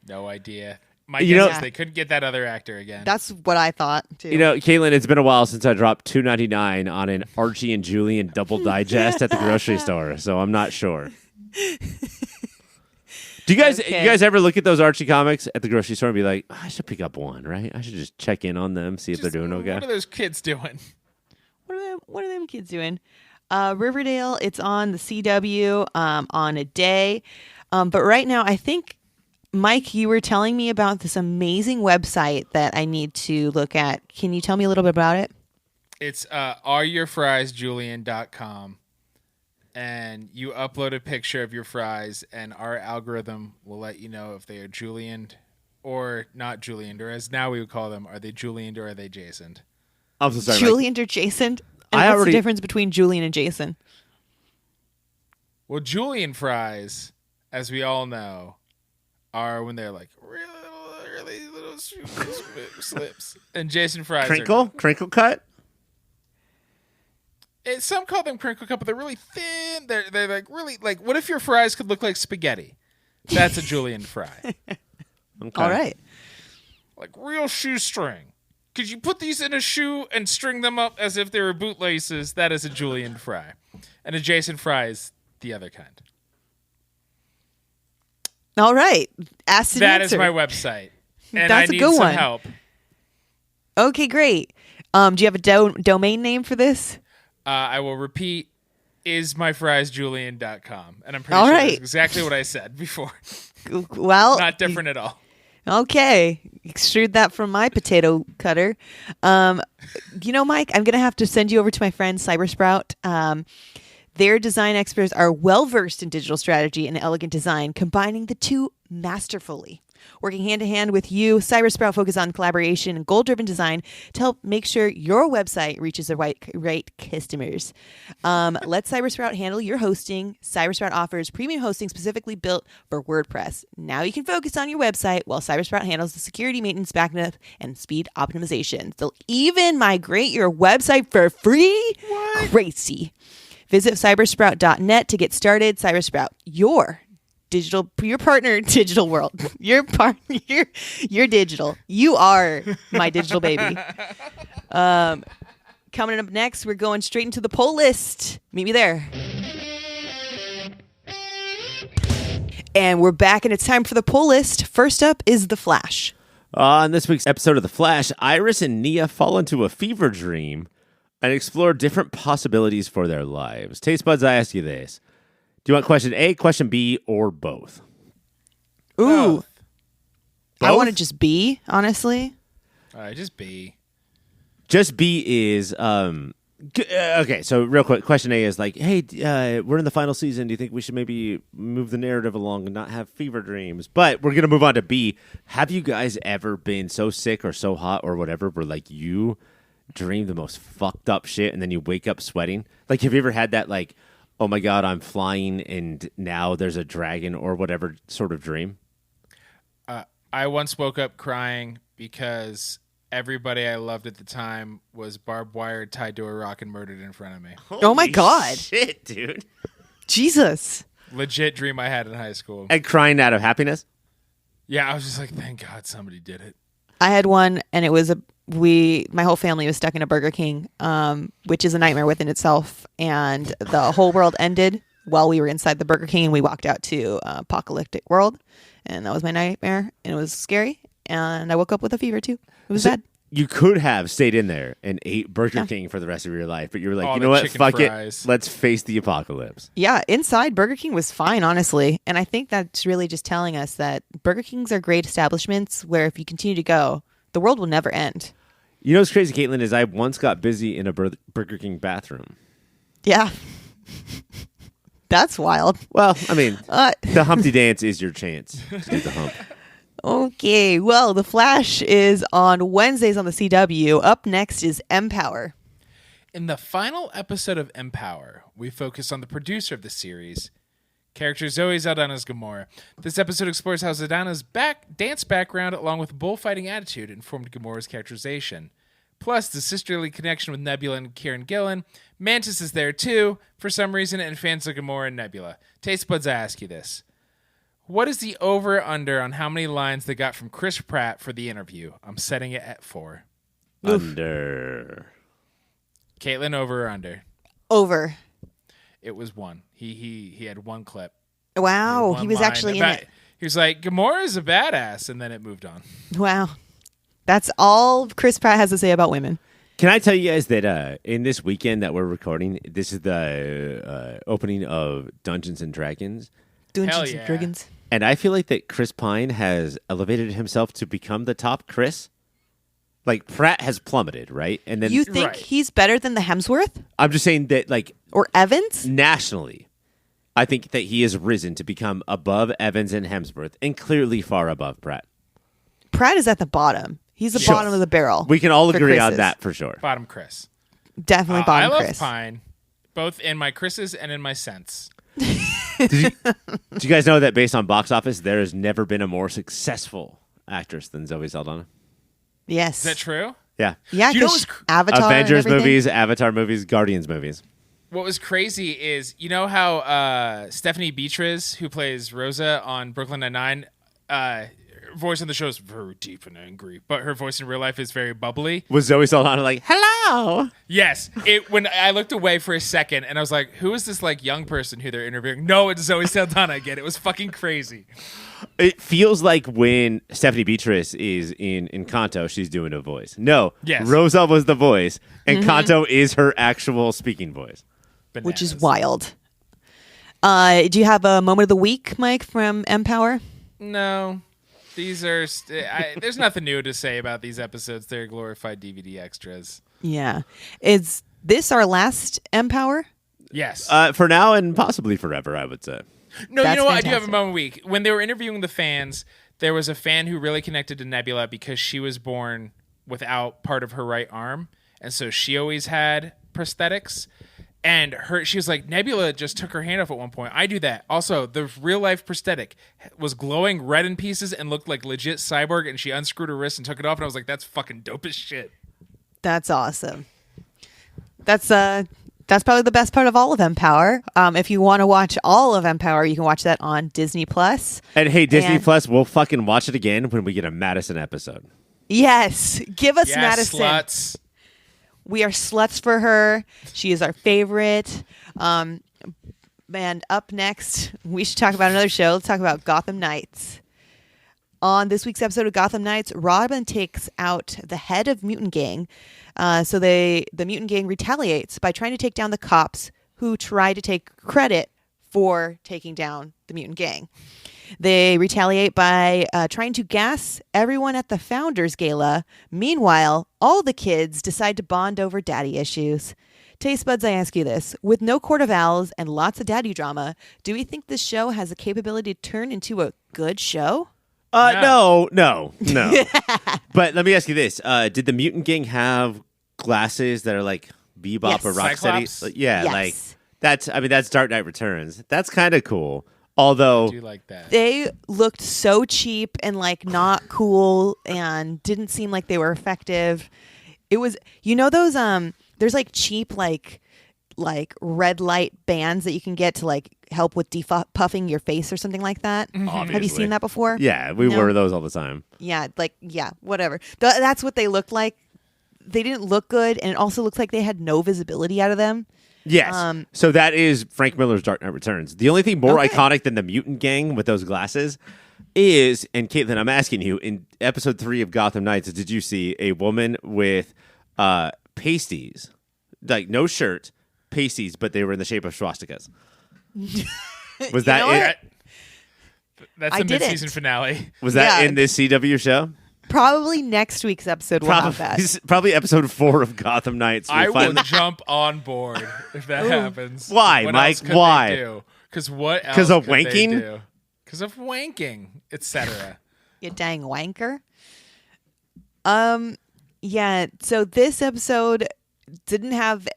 No idea. My guess is they couldn't get that other actor again. That's what I thought too. You know, Caitlin, it's been a while since I dropped $2.99 on an Archie and Julian double digest at the grocery store, so I'm not sure. Do you guys ever look at those Archie comics at the grocery store and be like, I should pick up one, right? I should just check in on them, see if they're doing okay. What are those kids doing? What are them kids doing? Riverdale, it's on the CW on a day. But right now, I think, Mike, you were telling me about this amazing website that I need to look at. Can you tell me a little bit about it? It's areyourfriesjulian.com. And you upload a picture of your fries, and our algorithm will let you know if they are Julianed or not Julianed, or as now we would call them, are they Julianed or are they Jasoned? I'm so sorry, Julianed or Jasoned? And what's the difference between Julian and Jason? Well, Julian fries, as we all know, are when they're like really little slips, and Jason fries crinkle cut. Some call them crinkle cut, but they're really thin. They're like really like. What if your fries could look like spaghetti? That's a Julian fry. Okay. All right, like real shoestring. Could you put these in a shoe and string them up as if they were bootlaces? That is a Julian fry, and a Jason fry is the other kind. All right. Ask an That answer. is my website. And That's I need a good some one. help. Okay, great. Do you have a domain name for this? I will repeat, ismyfriesjulian.com. And I'm pretty All sure right. that's exactly what I said before. Well, Not different at all. Okay. Extrude that from my potato cutter. Mike, I'm going to have to send you over to my friend Cybersprout. Their design experts are well-versed in digital strategy and elegant design, combining the two masterfully. Working hand-in-hand with you, Cybersprout focuses on collaboration and goal-driven design to help make sure your website reaches the right customers. Let Cybersprout handle your hosting. Cybersprout offers premium hosting specifically built for WordPress. Now you can focus on your website while Cybersprout handles the security, maintenance, backup, and speed optimization. They'll even migrate your website for free. What? Crazy. Visit cybersprout.net to get started. Cybersprout, your partner in digital world. Your digital. You are my digital baby. Coming up next, we're going straight into the poll list. Meet me there. And we're back, and it's time for the poll list. First up is The Flash. On this week's episode of The Flash, Iris and Nia fall into a fever dream and explore different possibilities for their lives. Taste buds, I ask you this. Do you want question A, question B, or both? Ooh. Both. I want to just B, honestly. All right, just B. Just B is... okay, so real quick, question A is like, hey, we're in the final season. Do you think we should maybe move the narrative along and not have fever dreams? But we're going to move on to B. Have you guys ever been so sick or so hot or whatever where, like, you dream the most fucked up shit and then you wake up sweating? Like, have you ever had that, like, oh, my God, I'm flying and now there's a dragon or whatever sort of dream? I once woke up crying because... everybody I loved at the time was barbed wire tied to a rock and murdered in front of me. Oh my God. Shit, dude. Jesus. Legit dream I had in high school. And crying out of happiness? Yeah, I was just like, thank God somebody did it. I had one, and it was my whole family was stuck in a Burger King, which is a nightmare within itself. And the whole world ended while we were inside the Burger King, and we walked out to apocalyptic world. And that was my nightmare, and it was scary. And I woke up with a fever too. It was bad. You could have stayed in there and ate Burger King for the rest of your life, but you were like, Oh, you the know what? chicken Fuck fries. it. Let's face the apocalypse. Yeah, inside Burger King was fine, honestly. And I think that's really just telling us that Burger Kings are great establishments where if you continue to go, the world will never end. You know what's crazy, Caitlin, is I once got busy in a Burger King bathroom. Yeah. That's wild. Well, I mean, the Humpty Dance is your chance to do the hump. Okay, well, The Flash is on Wednesdays on the CW. Up next is Empower. In the final episode of Empower, we focus on the producer of the series, character Zoe Saldana's Gamora. This episode explores how Saldana's dance background along with bullfighting attitude informed Gamora's characterization. Plus, the sisterly connection with Nebula and Kieran Gillen. Mantis is there too, for some reason, and fans of Gamora and Nebula. Taste buds, I ask you this. What is the over-under on how many lines they got from Chris Pratt for the interview? I'm setting it at 4. Under. Caitlin, over or under? Over. It was 1. He had 1 clip. Wow, One he was line actually in about- it. He was like, Gamora's a badass, and then it moved on. Wow. That's all Chris Pratt has to say about women. Can I tell you guys that in this weekend that we're recording, this is the opening of Dungeons and Dragons. Dungeons yeah. and Dragons. And I feel like that Chris Pine has elevated himself to become the top Chris. Like, Pratt has plummeted, right? And then You think Right. he's better than the Hemsworth? I'm just saying that, like, Or Evans? nationally, I think that he has risen to become above Evans and Hemsworth and clearly far above Pratt. Pratt is at the bottom. He's the Sure. bottom of the barrel. We can all for agree on Chris's. that for sure. Bottom Chris. Definitely I bottom love Chris. Pine, both in my Chris's and in my sense. Do you guys know that based on box office, there has never been a more successful actress than Zoe Saldana? Yes. Is that true? Yeah. Yeah, Do you know because what's Avatar and Avengers everything. movies, Avatar movies, Guardians movies. What was crazy is, you know how Stephanie Beatriz, who plays Rosa on Brooklyn Nine-Nine, voice on the show is very deep and angry, but her voice in real life is very bubbly. Was Zoe Saldana like, hello? Yes. When I looked away for a second and I was like, who is this like young person who they're interviewing? No, it's Zoe Saldana again. It was fucking crazy. It feels like when Stephanie Beatriz is in Encanto, she's doing a voice. No, Yes. Rosa was the voice, and Encanto is her actual speaking voice. Which is Bananas. wild. Do you have a moment of the week, Mike, from Empower? No. These are there's nothing new to say about these episodes. They're glorified DVD extras. Yeah. Is this our last Empower? Yes. For now and possibly forever, I would say. No, That's you know what? I do have a fantastic. moment of the week. When they were interviewing the fans, there was a fan who really connected to Nebula because she was born without part of her right arm, and so she always had prosthetics. And she was like, Nebula just took her hand off at one point. I do that. Also, the real life prosthetic was glowing red in pieces and looked like legit cyborg. And she unscrewed her wrist and took it off. And I was like, that's fucking dope as shit. That's awesome. That's That's probably the best part of all of Empower. If you want to watch all of Empower, you can watch that on Disney Plus. And hey, Disney Plus, we'll fucking watch it again when we get a Madison episode. Yes, give us Madison. Sluts. We are sluts for her. She is our favorite. And up next, we should talk about another show. Let's talk about Gotham Knights. On this week's episode of Gotham Knights, Robin takes out the head of Mutant Gang. So the Mutant Gang retaliates by trying to take down the cops who try to take credit for taking down the Mutant Gang. They retaliate by trying to gas everyone at the Founders Gala. Meanwhile, all the kids decide to bond over daddy issues. Taste buds, I ask you this. With no Court of Owls and lots of daddy drama, do we think this show has the capability to turn into a good show? No. But let me ask you this. Did the Mutant Gang have glasses that are like Bebop Yes. or Cyclops? Rocksteady? Yeah, Yes. like that's Dark Knight Returns. That's kind of cool. Although I do like that. They looked so cheap and like not cool and didn't seem like they were effective. It was, those there's like cheap like red light bands that you can get to like help with depuffing your face or something like that. obviously. Have you seen that before? Yeah, we No? wear those all the time. Yeah, whatever. That's what they looked like. They didn't look good, and it also looks like they had no visibility out of them. Yes. So that is Frank Miller's Dark Knight Returns. The only thing more Okay. iconic than the Mutant Gang with those glasses is, and Caitlin, I'm asking you, in episode 3 of Gotham Knights, did you see a woman with pasties, like no shirt, pasties, but they were in the shape of swastikas? Was that know it? That's I the mid-season didn't. finale. Was that Yeah. in this CW show? Probably next week's episode will have that. Probably episode 4 of Gotham Knights. I We'll will find jump on board if that happens. Why, what Mike? Else could Why? They do? Because what else? 'Cause of could they wanking? do? Because of wanking, etc. You dang wanker. Yeah, so this episode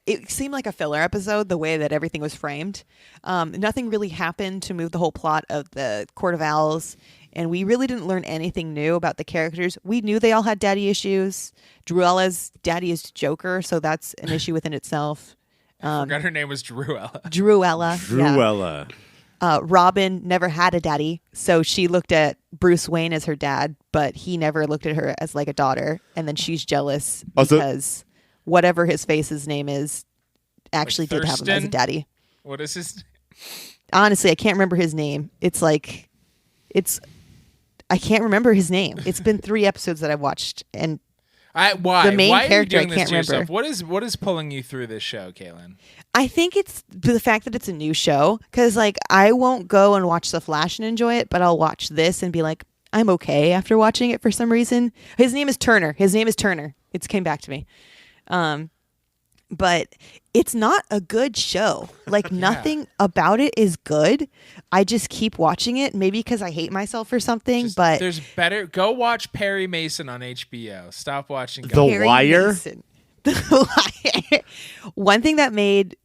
it seemed like a filler episode the way that everything was framed. Nothing really happened to move the whole plot of the Court of Owls, and we really didn't learn anything new about the characters. We knew they all had daddy issues. Druella's daddy is Joker, so that's an issue within itself. Forgot her name was Druella. Druella. Yeah. Druella. Robin never had a daddy, so she looked at Bruce Wayne as her dad, but he never looked at her as like a daughter, and then she's jealous Also- because whatever his face's name is actually did have him as a Thurston? daddy. What is his? Honestly, I can't remember his name. I can't remember his name. It's been 3 episodes that I've watched, and Why? The main Why character, are I you doing can't this to remember. yourself? What is pulling you through this show, Kaylin? I think it's the fact that it's a new show, because like I won't go and watch The Flash and enjoy it, but I'll watch this and be like, I'm okay after watching it for some reason. His name is Turner. It came back to me. But it's not a good show. Like nothing about it is good. I just keep watching it, maybe because I hate myself or something. But there's better. Go watch Perry Mason on HBO. Stop watching. The Perry Wire? Mason. The Wire. One thing that made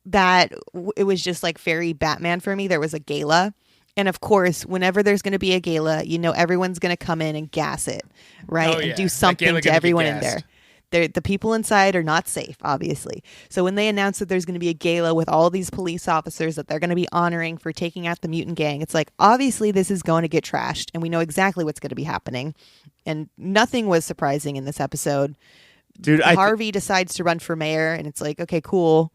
that it was just like very Batman for me, there was a gala. And of course, whenever there's going to be a gala, everyone's going to come in and gas it, right? Oh, yeah. And do That something gala to gonna get everyone in gassed. there. The people inside are not safe, obviously. So when they announce that there's going to be a gala with all these police officers that they're going to be honoring for taking out the mutant gang, it's like, obviously this is going to get trashed, and we know exactly what's going to be happening. And nothing was surprising in this episode. Dude, Harvey decides to run for mayor, and it's like, okay, cool.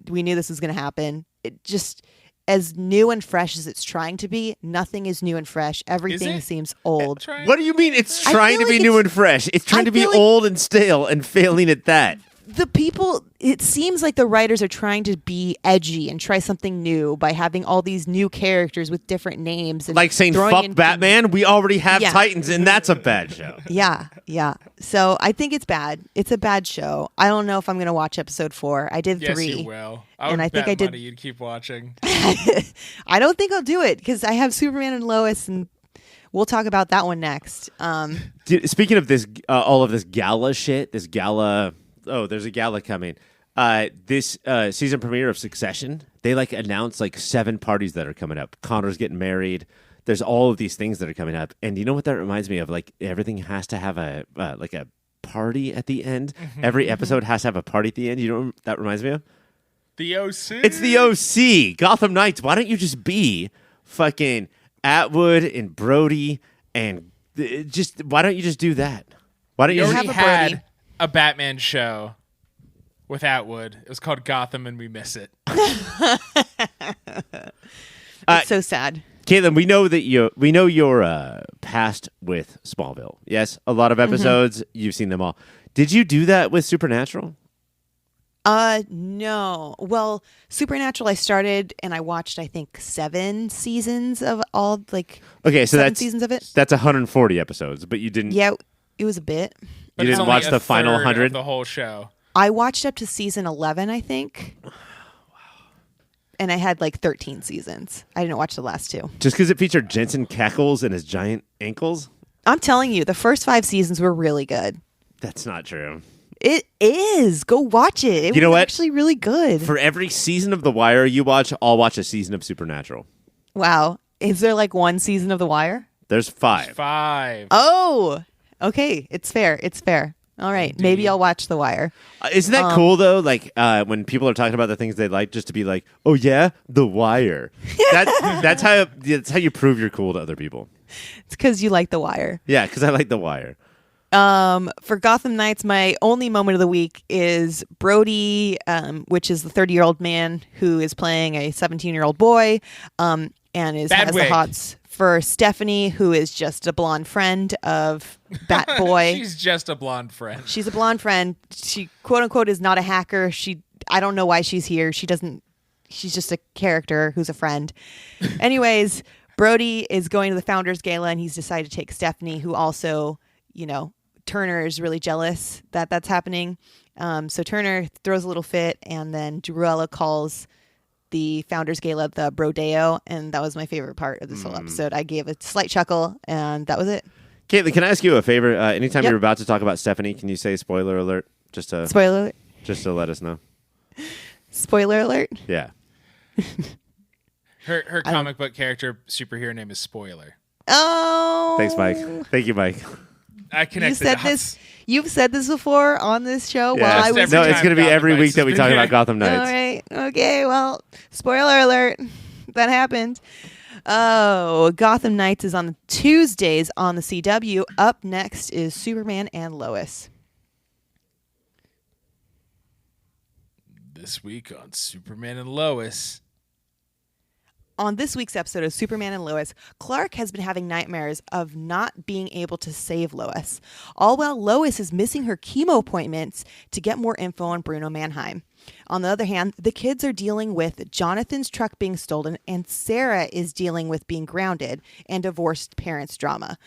We knew this was going to happen. It just, as new and fresh as it's trying to be, nothing is new and fresh. Everything it? seems old. what do you mean it's I trying feel to be like new it's- and fresh? It's trying I to be feel like- old and stale and failing at that. The people, it seems like the writers are trying to be edgy and try something new by having all these new characters with different names. And Like saying throwing fuck in- Batman, we already have Yeah. Titans, and that's a bad show. Yeah. So I think it's bad. It's a bad show. I don't know if I'm going to watch episode 4. I did Yes, 3. you will. And I think bet I did- money you'd keep watching. I don't think I'll do it because I have Superman and Lois, and we'll talk about that one next. Dude, speaking of this, all of this gala shit, there's a gala coming. This season premiere of Succession, they announced 7 parties that are coming up. Connor's getting married. There's all of these things that are coming up, and you know what that reminds me of? Everything has to have a party at the end. Every episode has to have a party at the end. You know what that reminds me of? The OC. It's the OC. Gotham Knights. Why don't you just be fucking Atwood and Brody and just why don't you just do that? Why don't You you already have a had Brody. a Batman show with Atwood. It was called Gotham, and we miss it. It's so sad. Caitlin, we know your past with Smallville. Yes, a lot of episodes. You've seen them all. Did you do that with Supernatural? No. Well, Supernatural I started and I watched I think 7 seasons of all Okay, so 7 that's seasons of it. That's 140 episodes, but you didn't. Yeah, it was a bit. But You it's didn't only watch a the final third of 100? the whole show. I watched up to season 11, I think. Wow. And I had like 13 seasons. I didn't watch the last 2. Just because it featured Jensen Cackles and his giant ankles? I'm telling you, the first 5 seasons were really good. That's not true. It is. Go watch it. It You know was what? actually really good. For every season of The Wire you watch, I'll watch a season of Supernatural. Wow. Is there like one season of The Wire? There's 5. 5. Oh, okay. It's fair. It's fair. All right. Indeed. Maybe I'll watch The Wire. Isn't that cool though? Like when people are talking about the things they like, just to be like, "Oh yeah, The Wire." That's how you prove you're cool to other people. It's because you like The Wire. Yeah, because I like The Wire. For Gotham Knights, my only moment of the week is Brody, which is the 30-year-old man who is playing a 17-year-old boy, and has Bad the wig. hots for Stephanie, who is just a blonde friend of Batboy. She's just a blonde friend. She's a blonde friend. She quote unquote is not a hacker. I don't know why she's here. She's just a character who's a friend. Anyways, Brody is going to the Founders Gala and he's decided to take Stephanie, who also, Turner is really jealous that that's happening. So Turner throws a little fit and then Druella calls the Founders Gala the Brodeo, and that was my favorite part of this whole episode. I gave a slight chuckle and that was it. Caitlin, can I ask you a favor? Anytime Yep. you're about to talk about Stephanie, can you say spoiler alert? Just to Spoiler alert. just to let us know. Spoiler alert. Yeah. Her comic book character superhero name is Spoiler. Oh. Thanks, Mike. Thank you, Mike. I You connected said dots. this. You've said this before on this show. Yeah. While I was Every No, time it's going to be Gotham every Knights week that we has talk been about here. Gotham all Knights. right. Okay. Well, spoiler alert. That happened. Oh, Gotham Knights is on Tuesdays on the CW. Up next is Superman and Lois. This week on Superman and Lois. On this week's episode of Superman and Lois, Clark has been having nightmares of not being able to save Lois, all while Lois is missing her chemo appointments to get more info on Bruno Mannheim. On the other hand, the kids are dealing with Jonathan's truck being stolen, and Sarah is dealing with being grounded and divorced parents drama.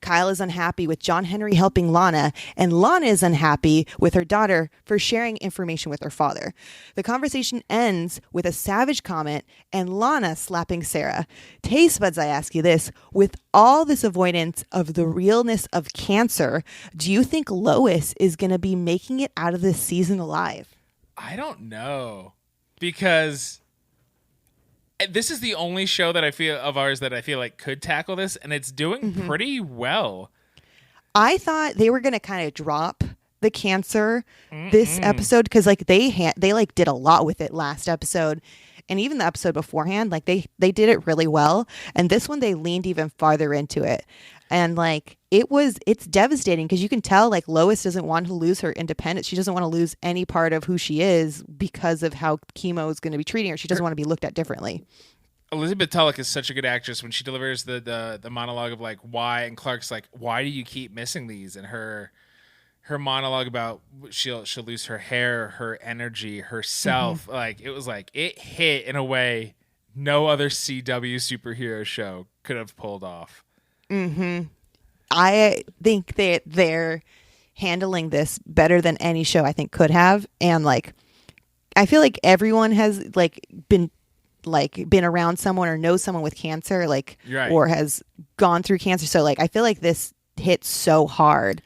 Kyle is unhappy with John Henry helping Lana, and Lana is unhappy with her daughter for sharing information with her father. The conversation ends with a savage comment and Lana slapping Sarah. Taste buds, I ask you this, with all this avoidance of the realness of cancer, do you think Lois is going to be making it out of this season alive? I don't know, because this is the only show that I feel of ours that I feel like could tackle this, and it's doing pretty well. I thought they were going to kind of drop the cancer this episode because like they like did a lot with it last episode, and even the episode beforehand, like they did it really well. And this one they leaned even farther into it, and like it's devastating because you can tell like Lois doesn't want to lose her independence. She doesn't want to lose any part of who she is because of how chemo is going to be treating her. She doesn't want to be looked at differently. Elizabeth Tulloch is such a good actress when she delivers the monologue of like why, and Clark's like, why do you keep missing these? And her monologue about she'll lose her hair, her energy, herself. Like it was like it hit in a way no other CW superhero show could have pulled off. I think that they're handling this better than any show I think could have. And like, I feel like everyone has like been around someone or knows someone with cancer, like, Right. or has gone through cancer. So like, I feel like this hits so hard,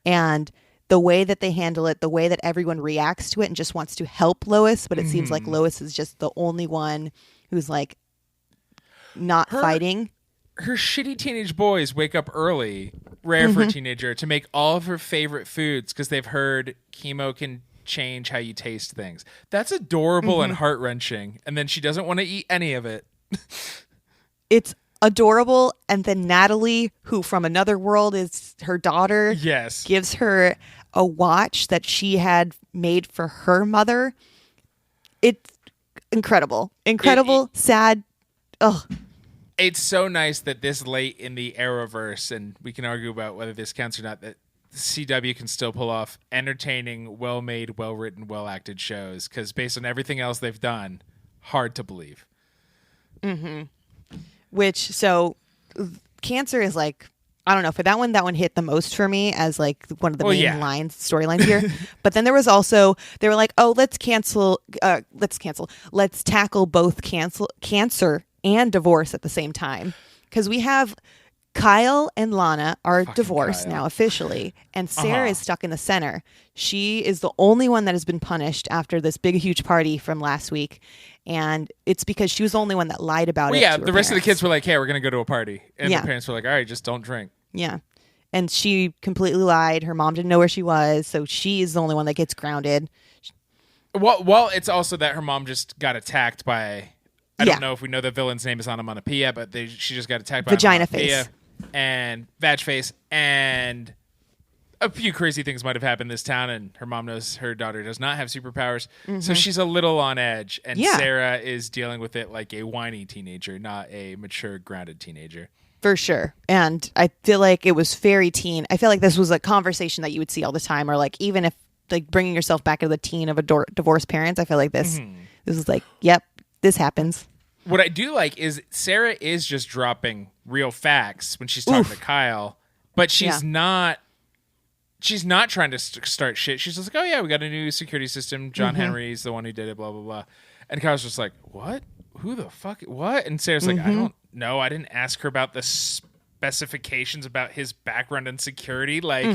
and the way that they handle it, the way that everyone reacts to it and just wants to help Lois, but it seems like Lois is just the only one who's like not fighting. Her shitty teenage boys wake up early, rare for a teenager, to make all of her favorite foods because they've heard chemo can change how you taste things. That's adorable and heart-wrenching. And then she doesn't want to eat any of it. It's adorable. And then Natalie, who from another world is her daughter, Yes. gives her a watch that she had made for her mother. It's incredible. Sad. Ugh. It's so nice that this late in the Arrowverse, and we can argue about whether this counts or not, that CW can still pull off entertaining, well-made, well-written, well-acted shows. Because based on everything else they've done, hard to believe. So Cancer is like, I don't know, for that one hit the most for me as like one of the main storylines here. But then there was also, they were like, oh, let's tackle both cancer and divorce at the same time. Because we have Kyle and Lana are divorced now officially, and Sarah is stuck in the center. She is the only one that has been punished after this big, huge party from last week. And it's because she was the only one that lied about it. Yeah, the rest of the kids were like, hey, we're going to go to a party. And the parents were like, all right, just don't drink. Yeah. And she completely lied. Her mom didn't know where she was, so she is the only one that gets grounded. Well, it's also that her mom just got attacked by... I don't know if we know the villain's name is Onomatopoeia, but she just got attacked by Vagina Face and Vag Face, and a few crazy things might have happened in this town, and her mom knows her daughter does not have superpowers, so she's a little on edge, and Sarah is dealing with it like a whiny teenager, not a mature, grounded teenager. For sure. And I feel like it was very teen. I feel like this was a conversation that you would see all the time, or like even if like bringing yourself back to the teen of a divorced parents, I feel like this is like, yep, this happens. What I do like is Sarah is just dropping real facts when she's talking to Kyle, but she's not trying to start shit. She's just like, oh yeah, we got a new security system. John Henry's the one who did it, blah, blah, blah. And Kyle's just like, what? Who the fuck? What? And Sarah's like, I don't know. I didn't ask her about the specifications about his background and security. Like,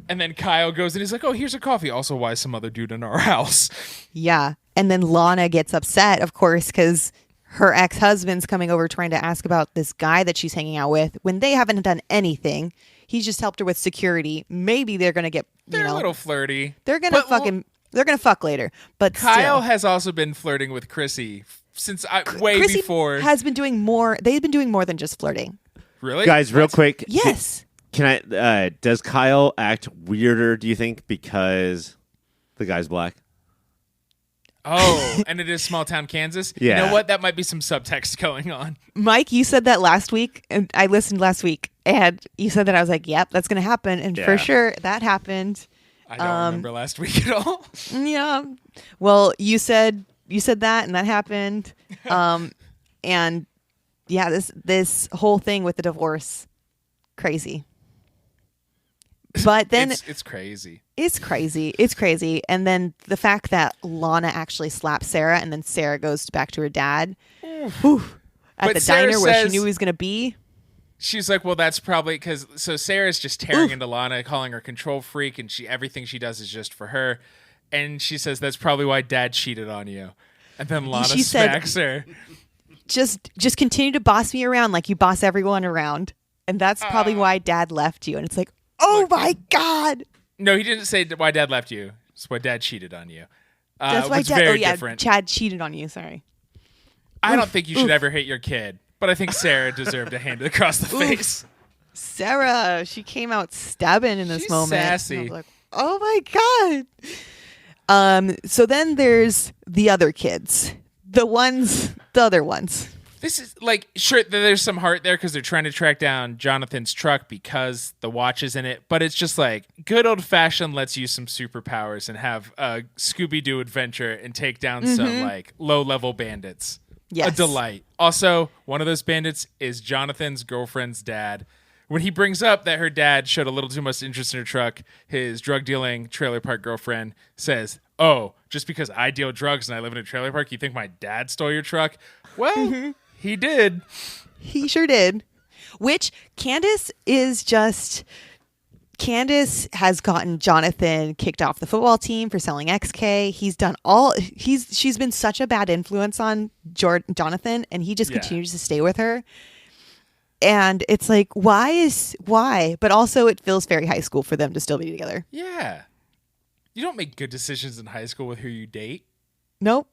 and then Kyle goes and he's like, oh, here's a coffee. Also, why is some other dude in our house? Yeah. And then Lana gets upset, of course, because her ex-husband's coming over trying to ask about this guy that she's hanging out with when they haven't done anything. He's just helped her with security. Maybe they're going to get, they're a little flirty. They're going to they're going to fuck later. But Kyle still. has also been flirting with Chrissy since Chrissy before. Has been doing more. They've been doing more than just flirting. Really? Guys, real quick. Yes. Can I, does Kyle act weirder, do you think, because the guy's black? Oh, and it is small town Kansas? Yeah. You know what? That might be some subtext going on. Mike, you said that last week, and I listened last week, and you said that. I was like, yep, that's going to happen. And for sure, that happened. I don't remember last week at all. Yeah. Well, you said that, and that happened. And yeah, this whole thing with the divorce, crazy. But then it's crazy. It's crazy. And then the fact that Lana actually slaps Sarah, and then Sarah goes back to her dad at the diner where she knew he was going to be. She's like, well, that's probably because. So Sarah's just tearing into Lana, calling her control freak, and everything she does is just for her. And she says that's probably why Dad cheated on you. And then Lana smacks her. Just continue to boss me around like you boss everyone around, and that's probably why Dad left you. And it's like, oh my God. No, he didn't say why Dad left you. It's why Dad cheated on you. That's why Dad. Oh yeah, different. Chad cheated on you. Sorry. I don't think you should ever hate your kid, but I think Sarah deserved a hand across the face. Sarah, she came out stabbing in this moment. Sassy. I was like, oh my God. So then there's the other kids, the other ones. This is like, sure, there's some heart there because they're trying to track down Jonathan's truck because the watch is in it. But it's just like good old fashioned, let's use some superpowers and have a Scooby-Doo adventure and take down some like low level bandits. Yes. A delight. Also, one of those bandits is Jonathan's girlfriend's dad. When he brings up that her dad showed a little too much interest in her truck, his drug dealing trailer park girlfriend says, oh, just because I deal drugs and I live in a trailer park, you think my dad stole your truck? Well, he did. He sure did. Which Candice has gotten Jonathan kicked off the football team for selling XK. She's been such a bad influence on Jonathan, and he just continues to stay with her. And it's like, why? But also it feels very high school for them to still be together. Yeah. You don't make good decisions in high school with who you date. Nope.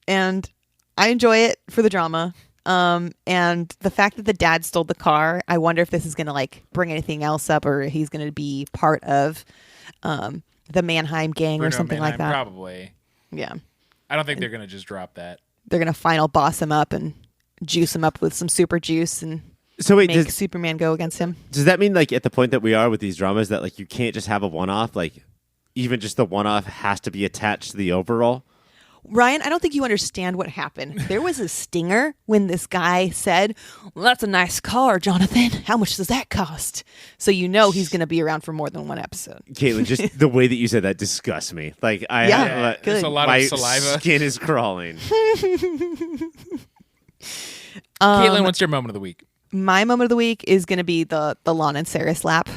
And I enjoy it for the drama. And the fact that the dad stole the car, I wonder if this is going to like bring anything else up, or he's going to be part of the Mannheim gang or something like that. Probably. Yeah. I don't think they're going to just drop that. They're going to final boss him up and juice him up with some super juice and make Superman go against him. Does that mean like at the point that we are with these dramas that like you can't just have a one-off, like even just the one-off has to be attached to the overall? Ryan, I don't think you understand what happened. There was a stinger when this guy said, well, that's a nice car, Jonathan. How much does that cost? So you know he's going to be around for more than one episode. Caitlin, just the way that you said that disgusts me. Like there's a lot of saliva. My skin is crawling. Caitlin, what's your moment of the week? My moment of the week is going to be the Lana and Sarah slap.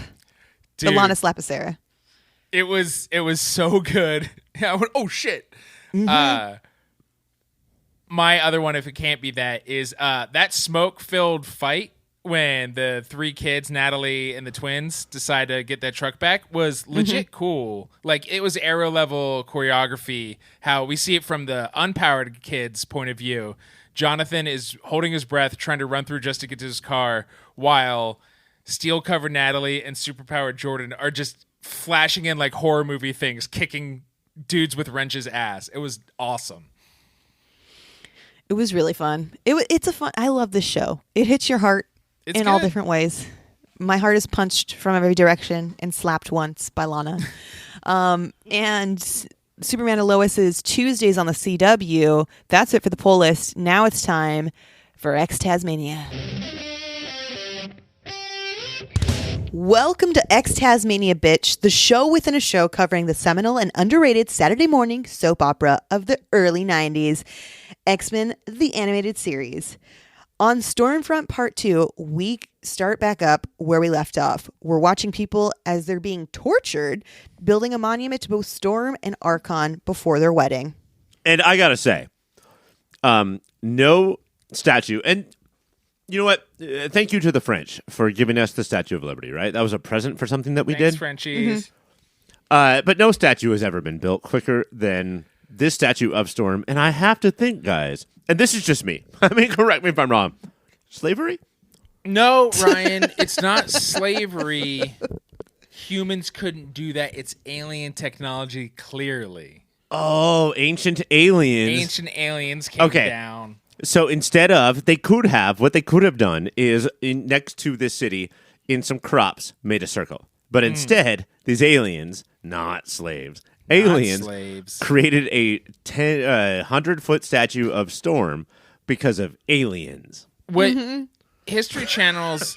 Dude, the Lana slap of Sarah. It was so good. I went, oh shit. Mm-hmm. My other one, if it can't be that, is that smoke-filled fight when the three kids, Natalie and the twins, decide to get that truck back was legit cool. Like, it was aero-level choreography, how we see it from the unpowered kids' point of view. Jonathan is holding his breath, trying to run through just to get to his car, while steel-covered Natalie and superpowered Jordan are just flashing in like horror movie things, kicking dudes with wrenches ass. It was awesome. It was really fun. It's a fun. I love this show. It hits your heart in all different ways. My heart is punched from every direction and slapped once by Lana. And Superman and Lois is Tuesdays on the CW. That's it for the poll list. Now it's time for X Tasmania. Welcome to X Tasmania, bitch, the show within a show covering the seminal and underrated Saturday morning soap opera of the early 90s, X-Men, the animated series. On Stormfront Part 2, we start back up where we left off. We're watching people as they're being tortured, building a monument to both Storm and Archon before their wedding. And I gotta say, no statue, and you know what? Thank you to the French for giving us the Statue of Liberty, right? That was a present for something that we did. Frenchies. But no statue has ever been built quicker than this statue of Storm. And I have to think, guys, and this is just me. I mean, correct me if I'm wrong. Slavery? No, Ryan, it's not slavery. Humans couldn't do that. It's alien technology, clearly. Oh, ancient aliens. Ancient aliens came down. So instead of, what they could have done is next to this city in some crops made a circle. But instead, these aliens, not slaves, created a 100-foot statue of Storm because of aliens. What History Channel's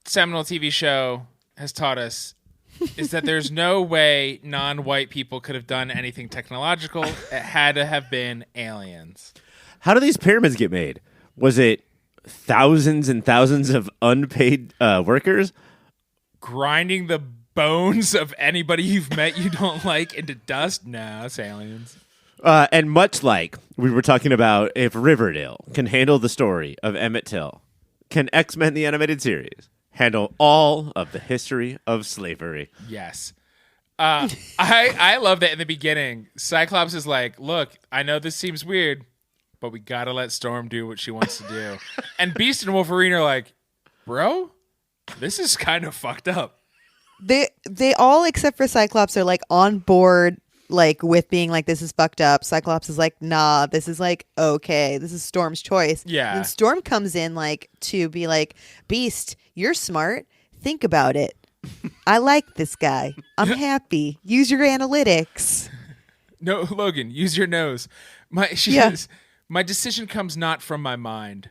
seminal TV show has taught us is that there's no way non-white people could have done anything technological. It had to have been aliens. How do these pyramids get made? Was it thousands and thousands of unpaid workers? Grinding the bones of anybody you've met you don't like into dust? No, it's aliens. And much like we were talking about, if Riverdale can handle the story of Emmett Till, can X-Men the Animated Series handle all of the history of slavery? Yes. I love that in the beginning. Cyclops is like, look, I know this seems weird, but we gotta let Storm do what she wants to do. And Beast and Wolverine are like, bro, this is kind of fucked up. They all, except for Cyclops, are like on board, like with being like, this is fucked up. Cyclops is like, nah, this is like, okay, this is Storm's choice. Yeah. And Storm comes in like to be like, Beast, you're smart. Think about it. I like this guy. I'm happy. Use your analytics. No, Logan, use your nose. Says, my decision comes not from my mind,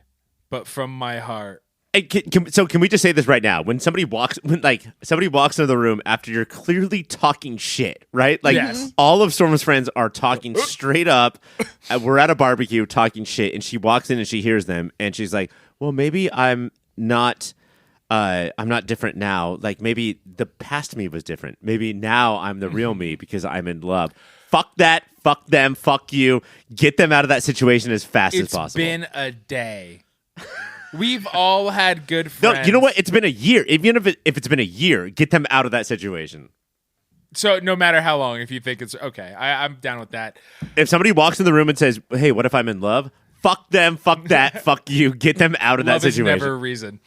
but from my heart. Hey, can we just say this right now? When somebody walks into the room after you're clearly talking shit, right? Like all of Storm's friends are talking straight up. We're at a barbecue talking shit, and she walks in and she hears them, and she's like, "Well, maybe I'm not different now. Like maybe the past me was different. Maybe now I'm the real me because I'm in love." Fuck that. Fuck them. Fuck you. Get them out of that situation as fast as possible. It's been a day. We've all had good friends. No, you know what? It's been a year. Even if it's been a year, get them out of that situation. So no matter how long, if you think it's okay, I'm down with that. If somebody walks in the room and says, "Hey, what if I'm in love?" Fuck them. Fuck that. Fuck you. Get them out of Love that situation. is never a reason.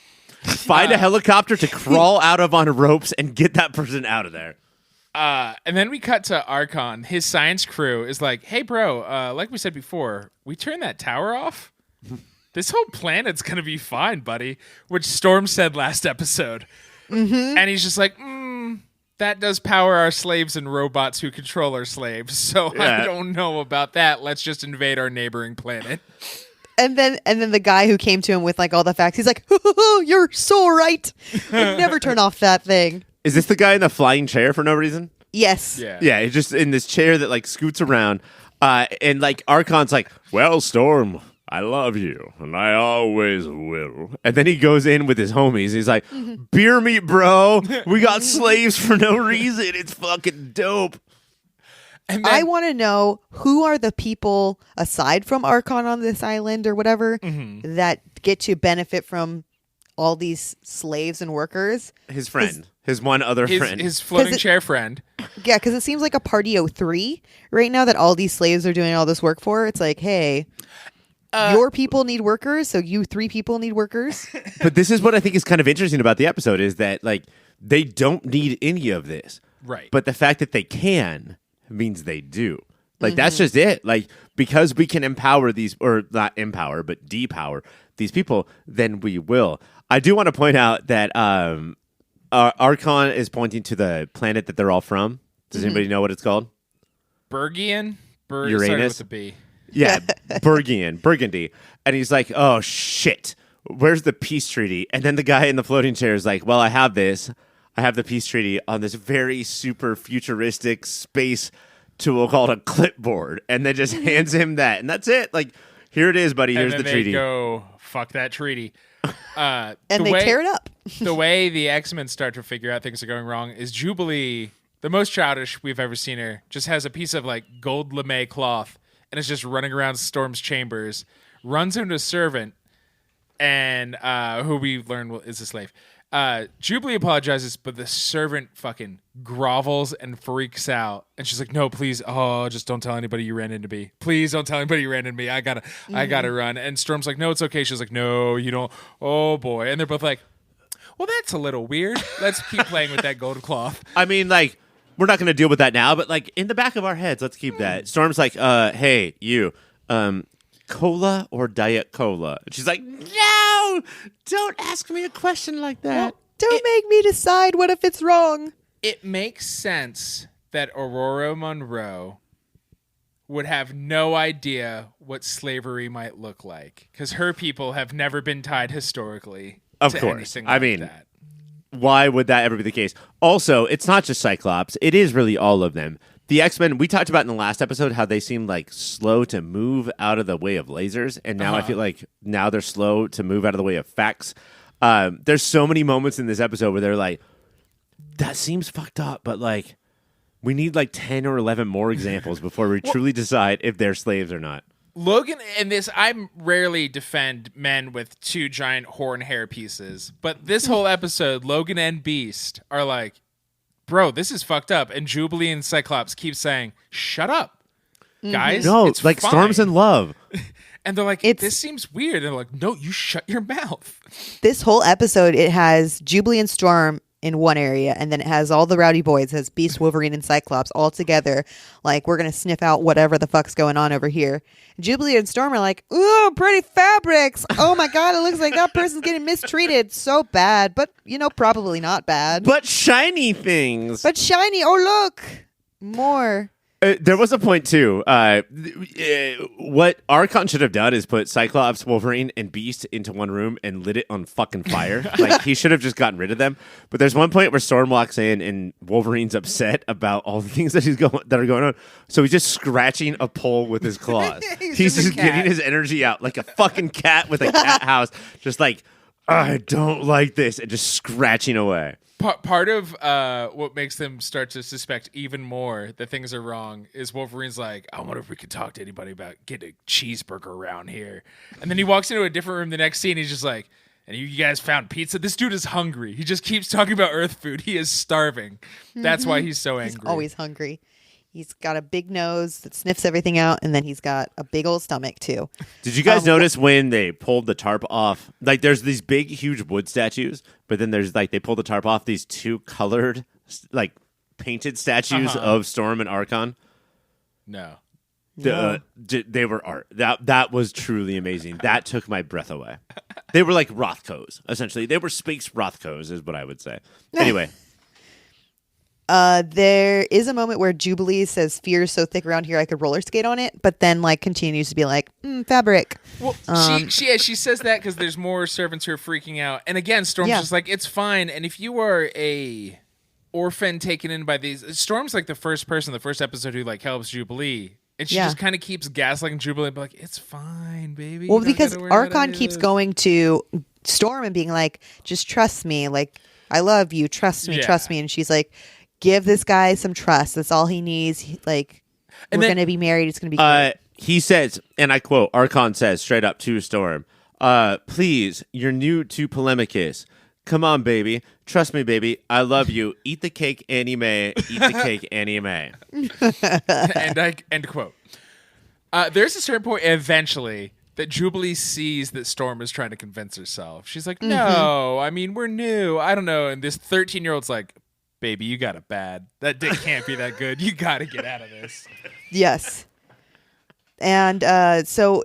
Find a helicopter to crawl out of on ropes and get that person out of there. And then we cut to Archon. His science crew is like, "Hey, bro, like we said before, we turned that tower off. This whole planet's going to be fine, buddy," which Storm said last episode. Mm-hmm. And he's just like, that does power our slaves and robots who control our slaves. So yeah. I don't know about that. Let's just invade our neighboring planet. And then the guy who came to him with like all the facts, he's like, "You're so right. I'd never turn off that thing." Is this the guy in the flying chair for no reason? Yes. Yeah, he's just in this chair that like scoots around. And like Archon's like, "Well, Storm, I love you, and I always will." And then he goes in with his homies. He's like, "Beer meat, bro. We got slaves for no reason. It's fucking dope." And then, I want to know who are the people aside from Archon on this island or whatever that get to benefit from all these slaves and workers. His friend. His one other friend. His floating chair friend. Yeah, because it seems like a party of 3 right now that all these slaves are doing all this work for. It's like, hey, your people need workers, so you 3 people need workers. But this is what I think is kind of interesting about the episode is that like they don't need any of this. Right. But the fact that they can means they do. Like that's just it. Like because we can empower these, or not empower, but depower these people, then we will. I do want to point out that Archon is pointing to the planet that they're all from. Does anybody know what it's called? Bergian? Uranus? With a B. Yeah, Burgundy. And he's like, "Oh, shit. Where's the peace treaty?" And then the guy in the floating chair is like, "Well, I have this. I have the peace treaty on this very super futuristic space tool called a clipboard." And then just hands him that. And that's it. Like, here it is, buddy. Here's the treaty. And then they go, fuck that treaty. And they tear it up. The way the X-Men start to figure out things are going wrong is Jubilee, the most childish we've ever seen her, just has a piece of like gold lame cloth and is just running around Storm's chambers, runs into a servant, and who we learn is a slave. Jubilee apologizes, but the servant fucking grovels and freaks out. And she's like, "No, please. Oh, just don't tell anybody you ran into me. Please don't tell anybody you ran into me. I gotta run." And Storm's like, "No, it's okay." She's like, "No, you don't." Oh boy. And they're both like, "Well, that's a little weird. Let's keep playing with that gold cloth." I mean, like, we're not going to deal with that now, but like in the back of our heads, let's keep that. Storm's like, "Hey, you, cola or Diet Cola?" And she's like, "No, don't ask me a question like that. Well, don't make me decide what if it's wrong." It makes sense that Aurora Monroe would have no idea what slavery might look like because her people have never been tied historically to anything like that. Why would that ever be the case? Also, it's not just Cyclops. It is really all of them. The X-Men, we talked about in the last episode how they seem like slow to move out of the way of lasers, and now I feel like now they're slow to move out of the way of facts. There's so many moments in this episode where they're like, "That seems fucked up, but like we need like 10 or 11 more examples before we truly decide if they're slaves or not." Logan, and this, I rarely defend men with 2 giant horn hair pieces, but this whole episode, Logan and Beast are like, "Bro, this is fucked up." And Jubilee and Cyclops keep saying, "Shut up, guys." No, it's like fine. Storm's in love. And they're like, "This seems weird." And they're like, "No, you shut your mouth." This whole episode, it has Jubilee and Storm in one area, and then it has all the rowdy boys. It has Beast, Wolverine, and Cyclops all together. Like, we're going to sniff out whatever the fuck's going on over here. Jubilee and Storm are like, "Ooh, pretty fabrics. Oh my God, it looks like that person's getting mistreated. So bad, but, probably not bad. But shiny things. But shiny. Oh, look. More." There was a point, too. What Archon should have done is put Cyclops, Wolverine, and Beast into one room and lit it on fucking fire. Like, he should have just gotten rid of them. But there's one point where Storm walks in and Wolverine's upset about all the things that are going on. So he's just scratching a pole with his claws. he's just getting his energy out like a fucking cat with a cat house. Just like, "I don't like this," and just scratching away. Part of what makes them start to suspect even more that things are wrong is Wolverine's like, "I wonder if we could talk to anybody about getting a cheeseburger around here." And then he walks into a different room the next scene. He's just like, And you guys found pizza. This dude is hungry. He just keeps talking about Earth food. He is starving. That's why he's so angry. He's always hungry. He's got a big nose that sniffs everything out, and then he's got a big old stomach, too. Did you guys notice when they pulled the tarp off? Like, there's these big, huge wood statues, but then there's, like, they pulled the tarp off these two colored, like, painted statues of Storm and Archon. No. They were art. That was truly amazing. That took my breath away. They were like Rothkos, essentially. They were space Rothkos, is what I would say. Anyway. There is a moment where Jubilee says, "Fear is so thick around here I could roller skate on it," but then like continues to be like, fabric. Well, she says that because there's more servants who are freaking out. And again, Storm's just like, it's fine. And if you are a orphan taken in by these... Storm's like the first person, the first episode who like helps Jubilee. And she just kind of keeps gaslighting Jubilee, but like, it's fine, baby. Well, because Archon keeps going to Storm and being like, just trust me. Like, I love you. Trust me. Trust me. And she's like, give this guy some trust. That's all he needs. We're going to be married. It's going to be great. He says, and I quote, Archon says straight up to Storm, please, you're new to Polemicus. Come on, baby. Trust me, baby. I love you. Eat the cake, Annie Mae. Eat the cake, Annie Mae. End quote. There's a certain point eventually that Jubilee sees that Storm is trying to convince herself. She's like, no, I mean, we're new. I don't know. And this 13-year-old's like, baby, you got it bad. That dick can't be that good. You got to get out of this. Yes. And so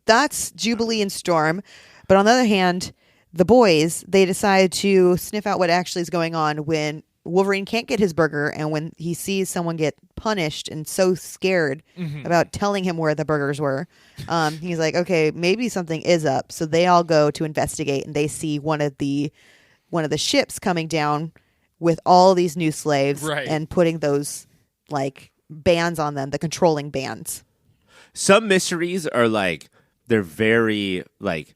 that's Jubilee and Storm. But on the other hand, the boys, they decide to sniff out what actually is going on when Wolverine can't get his burger, and when he sees someone get punished and so scared about telling him where the burgers were, he's like, okay, maybe something is up. So they all go to investigate, and they see one of the ships coming down with all these new slaves and putting those like bands on them, the controlling bands. Some mysteries are like, they're very like,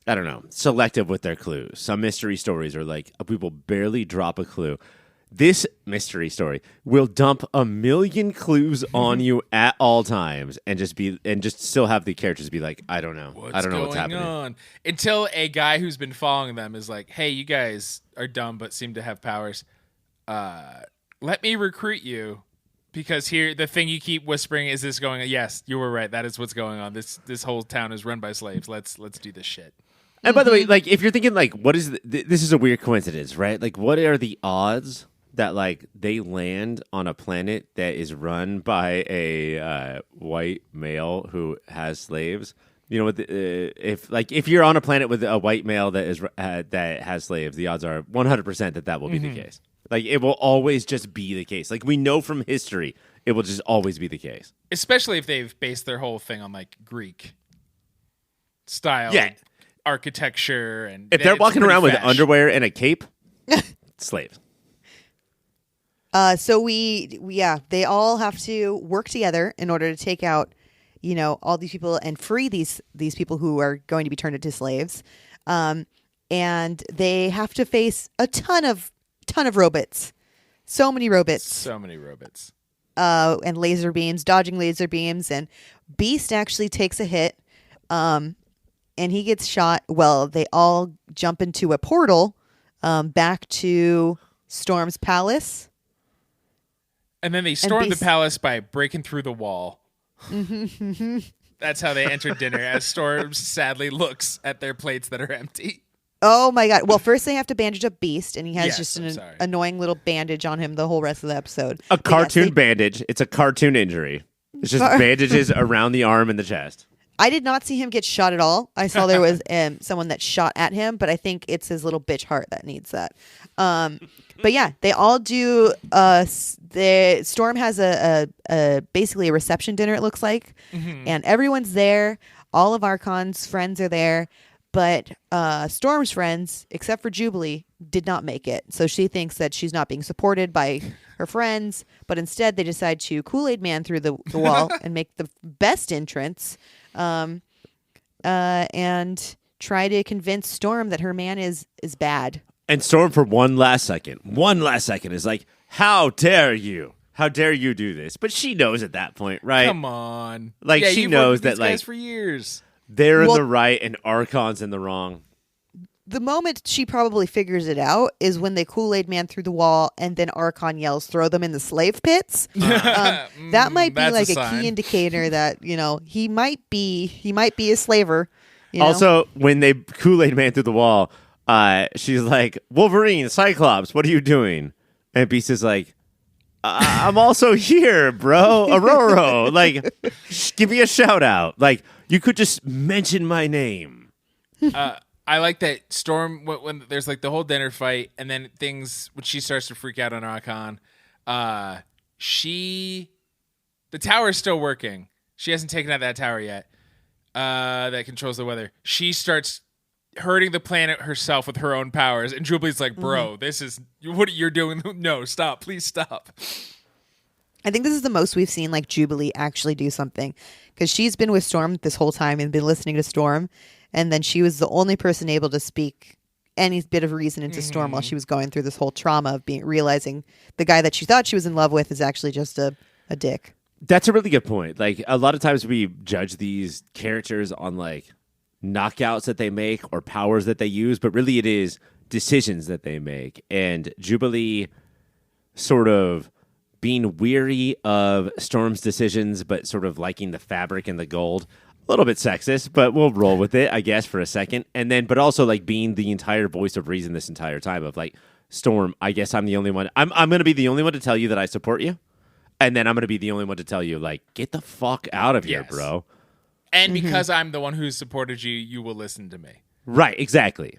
I don't know, selective with their clues. Some mystery stories are like, we will barely drop a clue. This mystery story will dump 1 million clues on you at all times and just still have the characters be like, I don't know. I don't know what's happening. On? Until a guy who's been following them is like, hey, you guys are dumb but seem to have powers. Let me recruit you. Because here, the thing you keep whispering is this going on? Yes, you were right. That is what's going on. This whole town is run by slaves. Let's do this shit. And by the way, like, if you're thinking, like, what is this is a weird coincidence, right? Like, what are the odds that, like, they land on a planet that is run by a white male who has slaves? You know, if you're on a planet with a white male that has slaves, the odds are 100% that will be the case. Like, it will always just be the case. Like, we know from history, it will just always be the case. Especially if they've based their whole thing on, like, Greek style. Yeah. Architecture, and if they're walking around with underwear and a cape, slaves. So they all have to work together in order to take out, all these people and free these people who are going to be turned into slaves. And they have to face a ton of robots. So many robots. And laser beams, dodging laser beams, and Beast actually takes a hit. And he gets shot. Well, they all jump into a portal back to Storm's palace. And then they storm the palace by breaking through the wall. That's how they enter dinner, as Storm sadly looks at their plates that are empty. Oh, my God. Well, first they have to bandage up Beast, and he has an annoying little bandage on him the whole rest of the episode. A cartoon bandage. It's a cartoon injury. It's just bandages around the arm and the chest. I did not see him get shot at all. I saw there was someone that shot at him, but I think it's his little bitch heart that needs that. But yeah, they all do. Storm has a basically a reception dinner, it looks like, and everyone's there. All of Archon's friends are there, but Storm's friends, except for Jubilee, did not make it. So she thinks that she's not being supported by her friends, but instead they decide to Kool-Aid Man through the wall and make the best entrance. And try to convince Storm that her man is bad. And Storm, for one last second, is like, how dare you? How dare you do this? But she knows at that point, right? Come on. Like, she knows that, like, guys for years. They're in the right and Archon's in the wrong. the moment she probably figures it out is when they Kool-Aid man through the wall and then Archon yells, "Throw them in the slave pits." That might be like a key indicator that, he might be a slaver. Also, when they Kool-Aid man through the wall, she's like, "Wolverine, Cyclops, what are you doing?" And Beast is like, "I'm also here, bro. Aurora, like, give me a shout out. Like, you could just mention my name." I like that Storm when there's like the whole dinner fight, and then when she starts to freak out on Archon, the tower's still working. She hasn't taken out that tower yet. That controls the weather. She starts hurting the planet herself with her own powers, and Jubilee's like, "Bro, this is what you're doing. No, stop, please stop." I think this is the most we've seen like Jubilee actually do something, because she's been with Storm this whole time and been listening to Storm. And then she was the only person able to speak any bit of reason into Storm while she was going through this whole trauma of realizing the guy that she thought she was in love with is actually just a dick. That's a really good point. Like, a lot of times we judge these characters on like knockouts that they make or powers that they use, but really it is decisions that they make. And Jubilee sort of being weary of Storm's decisions, but sort of liking the fabric and the gold. A little bit sexist, but we'll roll with it, I guess, for a second. And then, but also like being the entire voice of reason this entire time of like, Storm, I guess I'm the only one. I'm going to be the only one to tell you that I support you. And then I'm going to be the only one to tell you, like, get the fuck out of here, bro. And because I'm the one who supported you, you will listen to me. Right, exactly.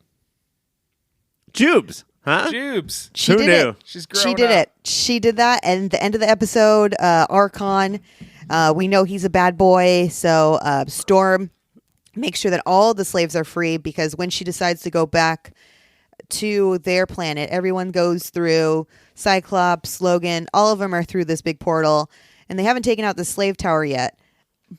Jubes, huh? Jubes. She Who did knew? it. She's grown She did up. it. She did that. And the end of the episode, Archon, we know he's a bad boy. So Storm makes sure that all the slaves are free, because when she decides to go back to their planet, everyone goes through. Cyclops, Logan, all of them are through this big portal, and they haven't taken out the slave tower yet.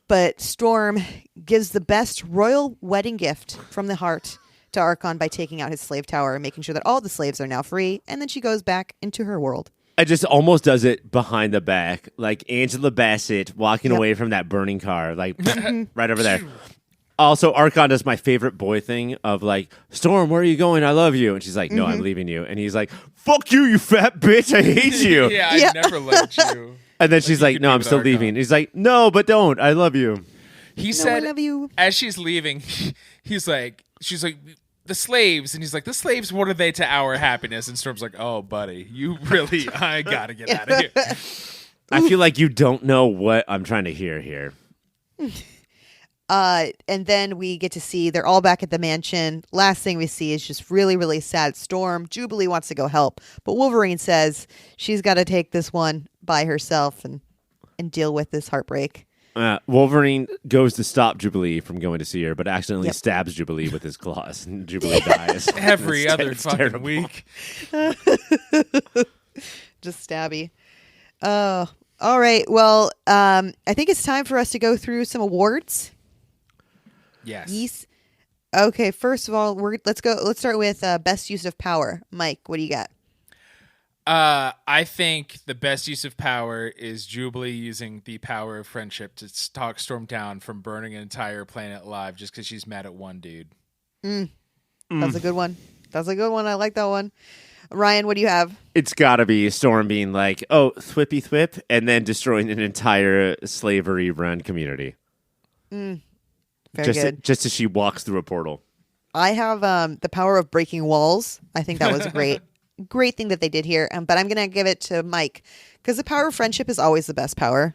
But Storm gives the best royal wedding gift from the heart to Archon by taking out his slave tower and making sure that all the slaves are now free, and then she goes back into her world. I just almost does it behind the back, like Angela Bassett walking away from that burning car, like right over there. Also, Archon does my favorite boy thing of like, "Storm, where are you going? I love you." And she's like, "No, I'm leaving you." And he's like, "Fuck you, you fat bitch. I hate you." Yeah, I never liked you. And then she's like, "No, I'm still leaving." He's like, "No, but don't. I love you." He said, I love you. As she's leaving, she's like, "The slaves," and he's like, "The slaves, what are they to our happiness?" And Storm's like, "Oh, buddy, I gotta get out of here." I feel like you don't know what I'm trying to hear here. And then we get to see they're all back at the mansion. Last thing we see is just really, really sad Storm. Jubilee wants to go help, but Wolverine says she's got to take this one by herself and deal with this heartbreak. Wolverine goes to stop Jubilee from going to see her, but accidentally stabs Jubilee with his claws, and Jubilee dies. Every other fucking terrible. week. Just stabby. Oh, all right. Well, I think it's time for us to go through some awards. Yes. Okay. First of all, let's start with best use of power. Mike, what do you got? I think the best use of power is Jubilee using the power of friendship to talk Storm down from burning an entire planet alive just because she's mad at one dude. That's a good one. I like that one. Ryan, what do you have? It's got to be Storm being like, "Oh, thwippy thwip," and then destroying an entire slavery-run community. Very good. Just as she walks through a portal. I have the power of breaking walls. I think that was a great thing that they did here. But I'm going to give it to Mike, because the power of friendship is always the best power.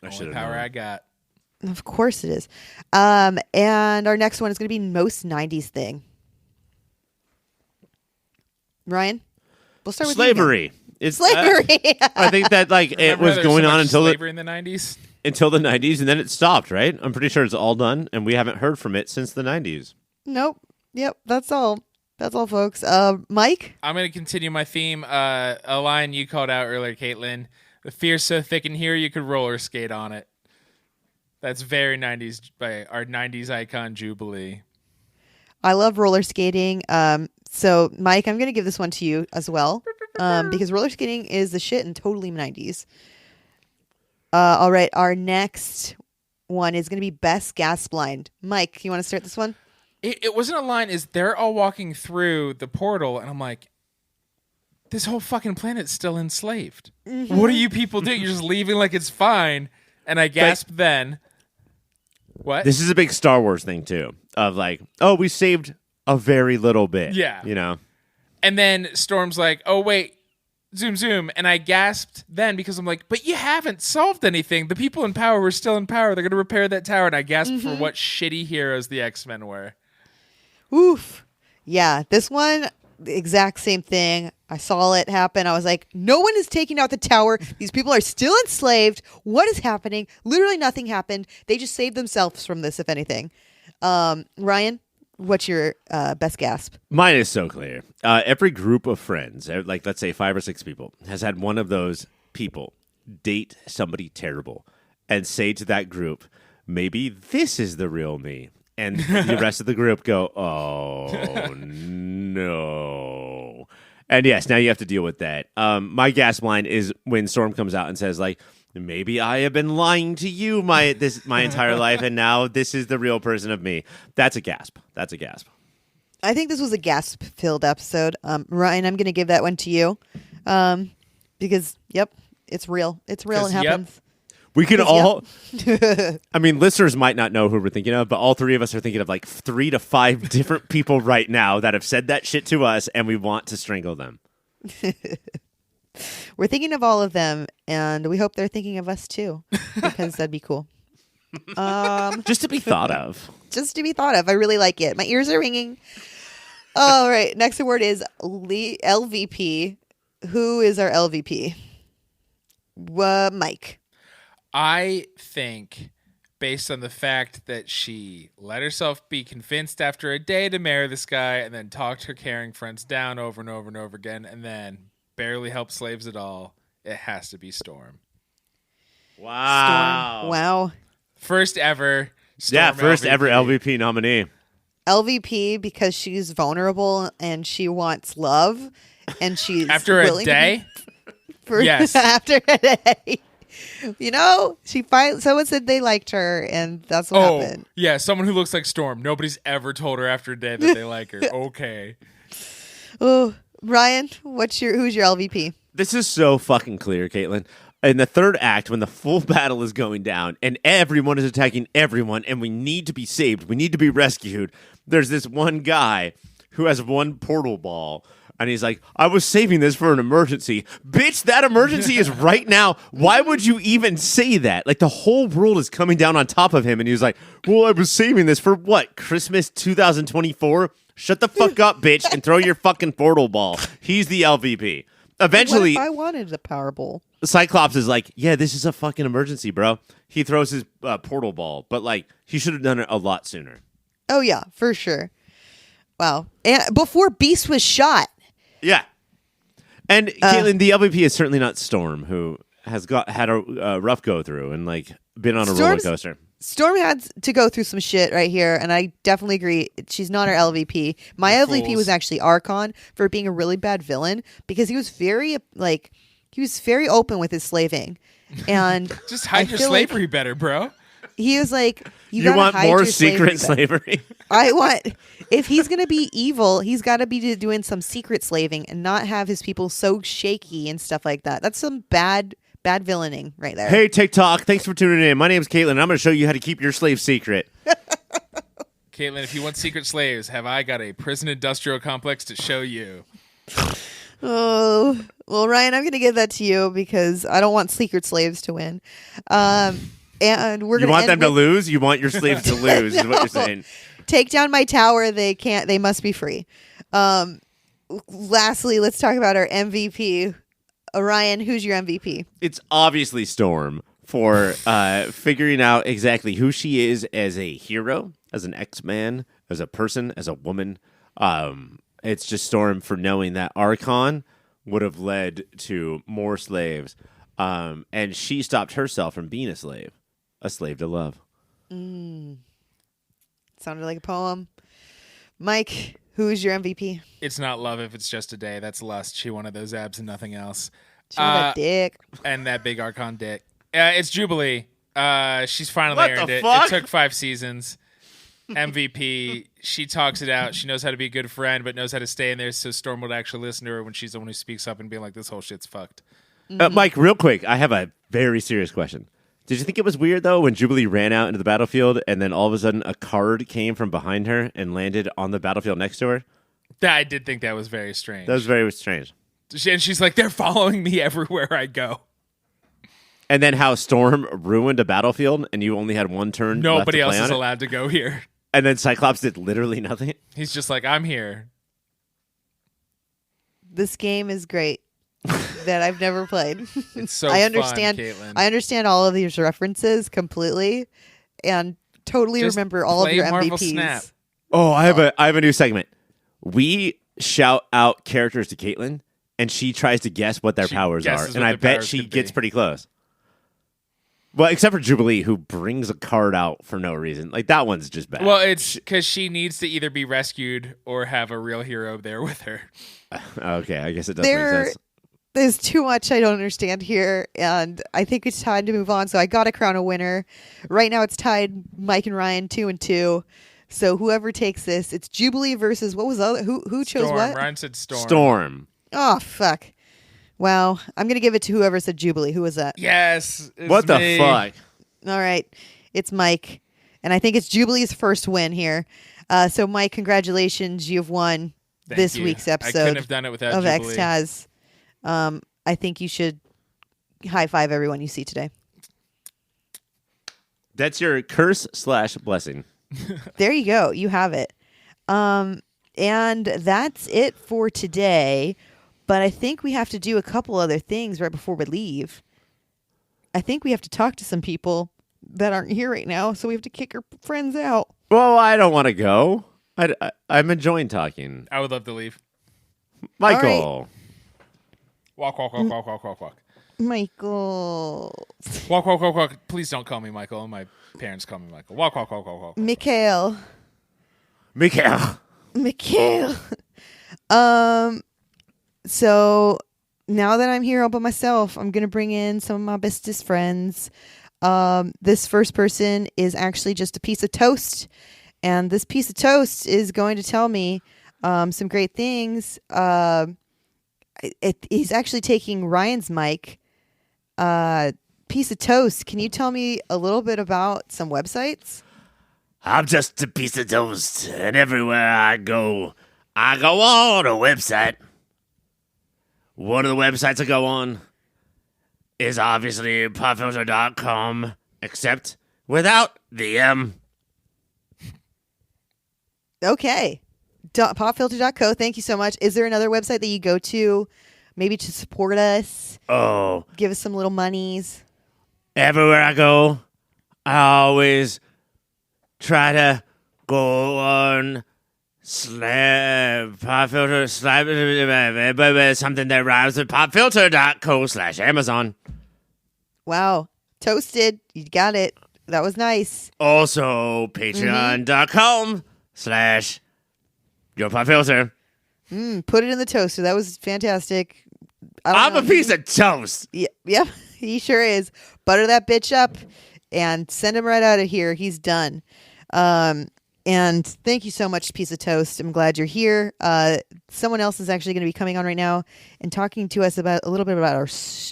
Only power I got. Of course it is. And our next one is going to be most 90s thing. Ryan? We'll start with slavery. It's slavery. I think that it was going on until slavery in the 90s. Until the 90s, and then it stopped, right? I'm pretty sure it's all done, and we haven't heard from it since the 90s. Nope. Yep, that's all. That's all, folks. Mike? I'm going to continue my theme. A line you called out earlier, Caitlin. "The fear's so thick in here, you could roller skate on it." That's very 90s by our 90s icon, Jubilee. I love roller skating. So, Mike, I'm going to give this one to you as well, because roller skating is the shit and totally 90s. All right, our next one is going to be best gas blind. Mike, you want to start this one? it wasn't a line. Is they're all walking through the portal, and I'm like, this whole fucking planet's still enslaved. Mm-hmm. What do you people do? You're just leaving like it's fine. And I gasped then. What? This is a big Star Wars thing too. Of like, oh, we saved a very little bit. Yeah. You know? And then Storm's like, oh, wait, zoom, zoom. And I gasped then because I'm like, but you haven't solved anything. The people in power were still in power. They're going to repair that tower. And I gasped for what shitty heroes the X-Men were. Oof. Yeah, this one, the exact same thing. I saw it happen. I was like, no one is taking out the tower. These people are still enslaved. What is happening? Literally nothing happened. They just saved themselves from this, if anything. Ryan, what's your best gasp? Mine is so clear. Every group of friends, like let's say 5 or 6 people, has had one of those people date somebody terrible and say to that group, maybe this is the real me. And the rest of the group go, oh, no. And yes, now you have to deal with that. My gasp line is when Storm comes out and says, like, maybe I have been lying to you my entire life, and now this is the real person of me. That's a gasp. That's a gasp. I think this was a gasp-filled episode. Ryan, I'm going to give that one to you because, yep, it's real. It's real. It happens. Yep. We can all, I mean, listeners might not know who we're thinking of, but all 3 of us are thinking of like 3 to 5 different people right now that have said that shit to us, and we want to strangle them. We're thinking of all of them, and we hope they're thinking of us too, because that'd be cool. Just to be thought of. Just to be thought of. I really like it. My ears are ringing. All right. Next award is LVP. Who is our LVP? Mike. I think, based on the fact that she let herself be convinced after a day to marry this guy and then talked her caring friends down over and over and over again and then barely helped slaves at all, it has to be Storm. Wow. Storm. Wow. First ever Storm first LVP. ever LVP nominee. LVP because she's vulnerable and she wants love and she's after a day? Yes. After a day. You know, someone said they liked her, and that's what happened. Yeah, someone who looks like Storm. Nobody's ever told her after a day that they like her. Okay. Oh, Ryan, who's your LVP? This is so fucking clear, Caitlin. In the third act, when the full battle is going down, and everyone is attacking everyone, and we need to be saved, we need to be rescued, there's this one guy who has one portal ball. And he's like, I was saving this for an emergency. Bitch, that emergency is right now. Why would you even say that? Like, the whole world is coming down on top of him. And he was like, well, I was saving this for what? Christmas 2024? Shut the fuck up, bitch, and throw your fucking portal ball. He's the LVP. Eventually, what if I wanted a Powerball? Cyclops is like, yeah, this is a fucking emergency, bro. He throws his portal ball. But, like, he should have done it a lot sooner. Oh, yeah, for sure. Wow. And before Beast was shot. Yeah. And Caitlin, the LVP is certainly not Storm, who has had a rough go through and like been on a roller coaster. Storm had to go through some shit right here, and I definitely agree. She's not our LVP. My LVP was actually Archon for being a really bad villain because he was very open with his slaving, and just hide your slavery better, bro. He was like, you want more secret slavery? I want, if he's going to be evil, he's got to be doing some secret slaving and not have his people so shaky and stuff like that. That's some bad villaining right there. Hey, TikTok, thanks for tuning in. My name's Caitlin, and I'm going to show you how to keep your slave secret. Caitlin, if you want secret slaves, have I got a prison industrial complex to show you? Oh, well, Ryan, I'm going to give that to you because I don't want secret slaves to win. And we're going to want them to lose? You want your slaves to lose, is what you're saying. Take down my tower. They must be free. Lastly, let's talk about our MVP. Ryan, who's your MVP? It's obviously Storm for figuring out exactly who she is as a hero, as an X-Man, as a person, as a woman. It's just Storm for knowing that Archon would have led to more slaves. And she stopped herself from being a slave to love. Sounded like a poem. Mike, who is your MVP? It's not love if it's just a day. That's lust. She wanted those abs and nothing else. She wanted that dick. And that big Archon dick. It's Jubilee. She's finally earned it. Fuck? It took 5 seasons. MVP. She talks it out. She knows how to be a good friend, but knows how to stay in there so Storm would actually listen to her when she's the one who speaks up and being like, this whole shit's fucked. Mike, real quick, I have a very serious question. Did you think it was weird, though, when Jubilee ran out into the battlefield and then all of a sudden a card came from behind her and landed on the battlefield next to her? I did think that was very strange. That was very strange. And she's like, they're following me everywhere I go. And then how Storm ruined a battlefield and you only had one turn Nobody left to else play is on it. allowed to go here. And then Cyclops did literally nothing. He's just like, I'm here. This game is great that I've never played. It's so I understand. fun, Caitlin. I understand all of these references completely, and totally Just remember all of play your Marvel MVPs. Snap. Oh, I have a new segment. We shout out characters to Caitlin, and she tries to guess what their She powers are, guesses and what I their bet powers she could gets be. pretty close. Well, except for Jubilee, who brings a card out for no reason. Like, that one's just bad. Well, it's because she needs to either be rescued or have a real hero there with her. Okay, I guess it does make sense. There's too much I don't understand here, and I think it's time to move on. So I got to crown a winner. Right now, it's tied Mike and Ryan 2-2. So whoever takes this, it's Jubilee versus what was the other? Who chose Storm. what? Ryan said Storm. Storm. Oh fuck! Wow, I'm gonna give it to whoever said Jubilee. Who was that? Yes. It's What the me. fuck? All right, it's Mike, and I think it's Jubilee's first win here. So Mike, congratulations, you've won Thank this you. week's I episode couldn't have done it without of Jubilee. X-Taz. I think you should high five everyone you see today. That's your curse/blessing. There you go. You have it. And that's it for today. But I think we have to do a couple other things right before we leave. I think we have to talk to some people that aren't here right now. So we have to kick our friends out. Well, I don't want to go. I'm enjoying talking. I would love to leave. Michael. Walk, walk, walk, walk, walk, walk, walk. Michael. Walk, walk, walk, walk. Please don't call me Michael. My parents call me Michael. Walk, walk, walk, walk, walk. Mikhail. Mikhail. So now that I'm here all by myself, I'm going to bring in some of my bestest friends. This first person is actually just a piece of toast. And this piece of toast is going to tell me some great things. He's actually taking Ryan's mic. Piece of toast, can you tell me a little bit about some websites? I'm just a piece of toast, and everywhere I go on a website. One of the websites I go on is obviously popfilter.com, except without the M. Okay. Popfilter.co, thank you so much. Is there another website that you go to maybe to support us? Oh, Give us some little monies? everywhere I go, I always try to go on popfilter something that rhymes with popfilter.co/Amazon. Wow. Toasted. You got it. That was nice. Also, patreon.com/yourpopfilter. Put it in the toaster. That was fantastic. I'm a piece of toast. Yep, he sure is. Butter that bitch up and send him right out of here. He's done. And thank you so much, piece of toast. I'm glad you're here. Someone else is actually going to be coming on right now and talking to us about a little bit about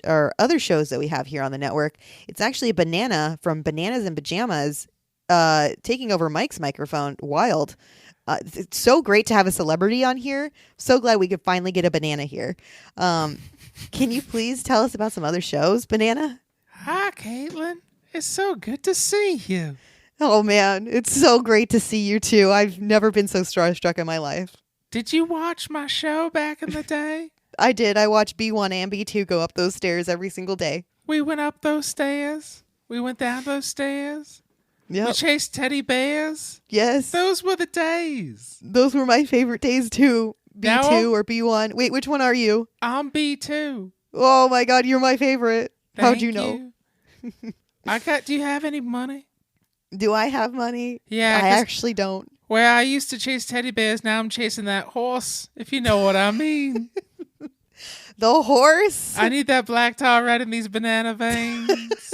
our other shows that we have here on the network. It's actually a banana from Bananas and Pajamas taking over Mike's microphone. Wild. It's so great to have a celebrity on here. So glad we could finally get a banana here. Can you please tell us about some other shows, Banana? Hi, Caitlin. It's so good to see you. Oh, man. It's so great to see you, too. I've never been so starstruck in my life. Did you watch my show back in the day? I did. I watched B1 and B2 go up those stairs every single day. We went up those stairs. We went down those stairs. We Yep. chased teddy bears. Yes. Those were the days. Those were my favorite days, too. B2 Now- or B1. Wait, which one are you? I'm B2. Oh, my God. You're my favorite. How'd Thank you know? Do you have any money? Do I have money? Yeah, I 'cause actually don't. where I used to chase teddy bears, now I'm chasing that horse, if you know what I mean. The horse? I need that black tar right in these banana veins.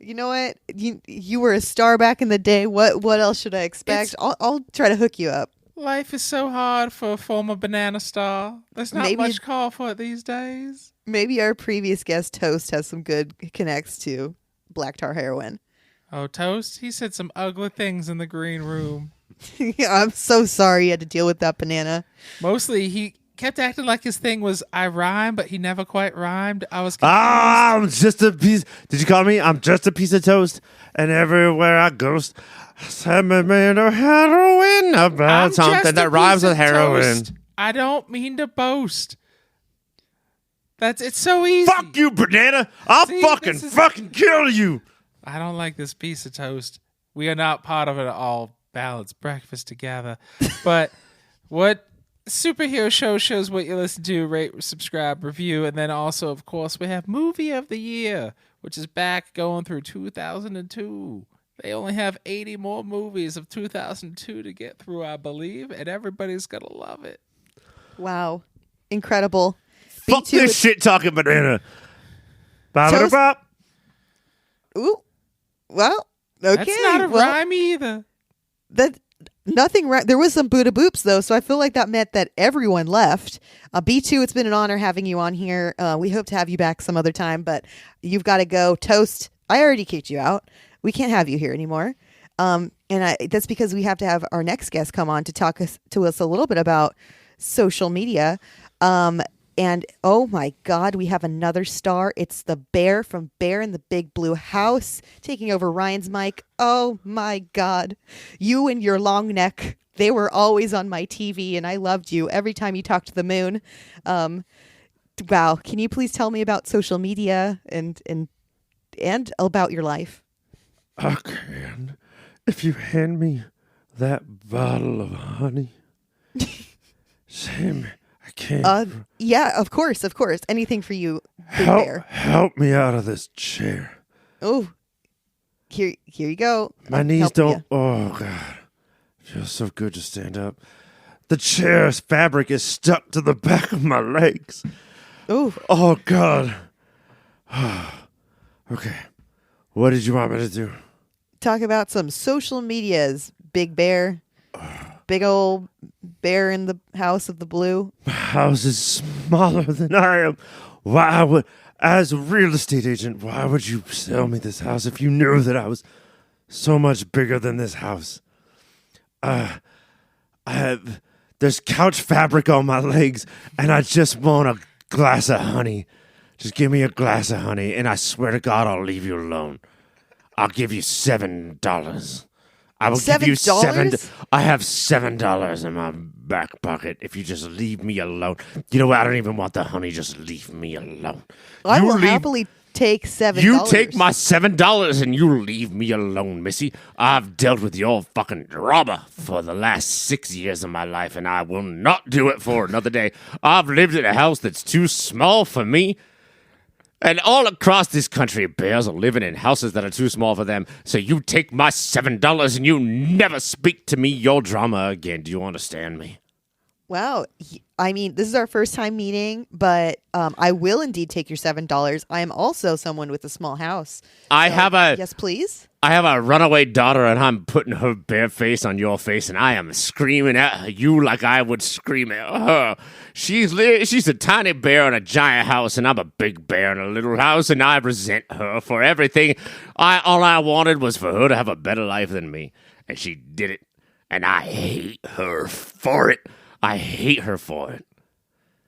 You know what? You were a star back in the day. What else should I expect? I'll try to hook you up. Life is so hard for a former banana star. There's not Maybe- much call for it these days. Maybe our previous guest Toast has some good connects to black tar heroin. Oh, Toast, he said some ugly things in the green room. I'm so sorry you had to deal with that banana. Mostly, he kept acting like his thing was I rhyme, but he never quite rhymed. I was confused. I'm just a piece. Did you call me? I'm just a piece of toast, and everywhere I go, I'm made of heroin about I'm something just that a rhymes piece with of heroin. toast. I don't mean to boast. It's so easy. Fuck you, banana! I'll See, fucking this is- kill you. I don't like this piece of toast. We are not part of an all balanced breakfast together. But what superhero show shows what you listen to, rate, subscribe, review, and then also, of course, we have Movie of the Year, which is back going through 2002. They only have 80 more movies of 2002 to get through, I believe, and everybody's going to love it. Wow. Incredible. Fuck B2 this shit talking banana. Toast- Bop. Ooh. Well, okay. That's not a well, rhyme either. That nothing. There was some Buddha boops though, so I feel like that meant that everyone left. B2, it's been an honor having you on here. We hope to have you back some other time, but you've got to go. Toast, I already kicked you out. We can't have you here anymore. That's because we have to have our next guest come on to talk to us a little bit about social media. And oh my God, we have another star. It's the bear from Bear in the Big Blue House taking over Ryan's mic. Oh my God. You and your long neck. They were always on my TV and I loved you every time you talked to the moon. Wow. Can you please tell me about social media and about your life? I can. If you hand me that bottle of honey, Sam, I can't. Yeah, of course. Anything for you, Big Bear. Help me out of this chair. Oh, here you go. My knees Help don't. ya. Oh God, feels so good to stand up. The chair's fabric is stuck to the back of my legs. Oh, Oh God. Okay, what did you want me to do? talk about some social medias, Big Bear. Big old bear in the house of the blue. My house is smaller than I am. Why would, as a real estate agent, why would you sell me this house if you knew that I was so much bigger than this house? There's couch fabric on my legs, and I just want a glass of honey. Just give me a glass of honey, and I swear to God, I'll leave you alone. I'll give you $7. I will give you $7? I have $7 in my back pocket if you just leave me alone. You know what? I don't even want the honey. Just leave me alone. I You will leave- happily take $7. You take my $7 and you leave me alone, Missy. I've dealt with your fucking drama for the last 6 years of my life, and I will not do it for another day. I've lived in a house that's too small for me. And all across this country, bears are living in houses that are too small for them. So you take my $7 and you never speak to me your drama again. Do you understand me? Wow. I mean, this is our first time meeting, but I will indeed take your $7. I am also someone with a small house. Yes, please. I have a runaway daughter, and I'm putting her bare face on your face, and I am screaming at you like I would scream at her. She's a tiny bear in a giant house, and I'm a big bear in a little house, and I resent her for everything. All I wanted was for her to have a better life than me, and she did it, and I hate her for it. I hate her for it.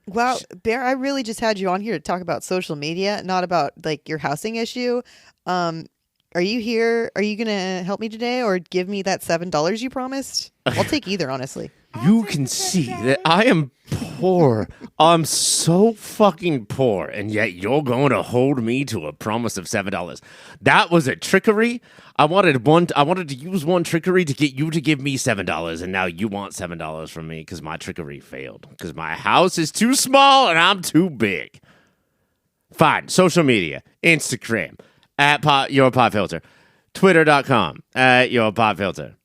Wow, Bear, I really just had you on here to talk about social media, not about like your housing issue. Are you here? Are you going to help me today or give me that $7 you promised? I'll take either, honestly. You can see that I am poor. I'm so fucking poor, and yet you're going to hold me to a promise of $7. That was a trickery. I wanted to use one trickery to get you to give me $7, and now you want $7 from me because my trickery failed. Because my house is too small and I'm too big. Fine. Social media, Instagram at YourPodFilter, Twitter.com at YourPodFilter.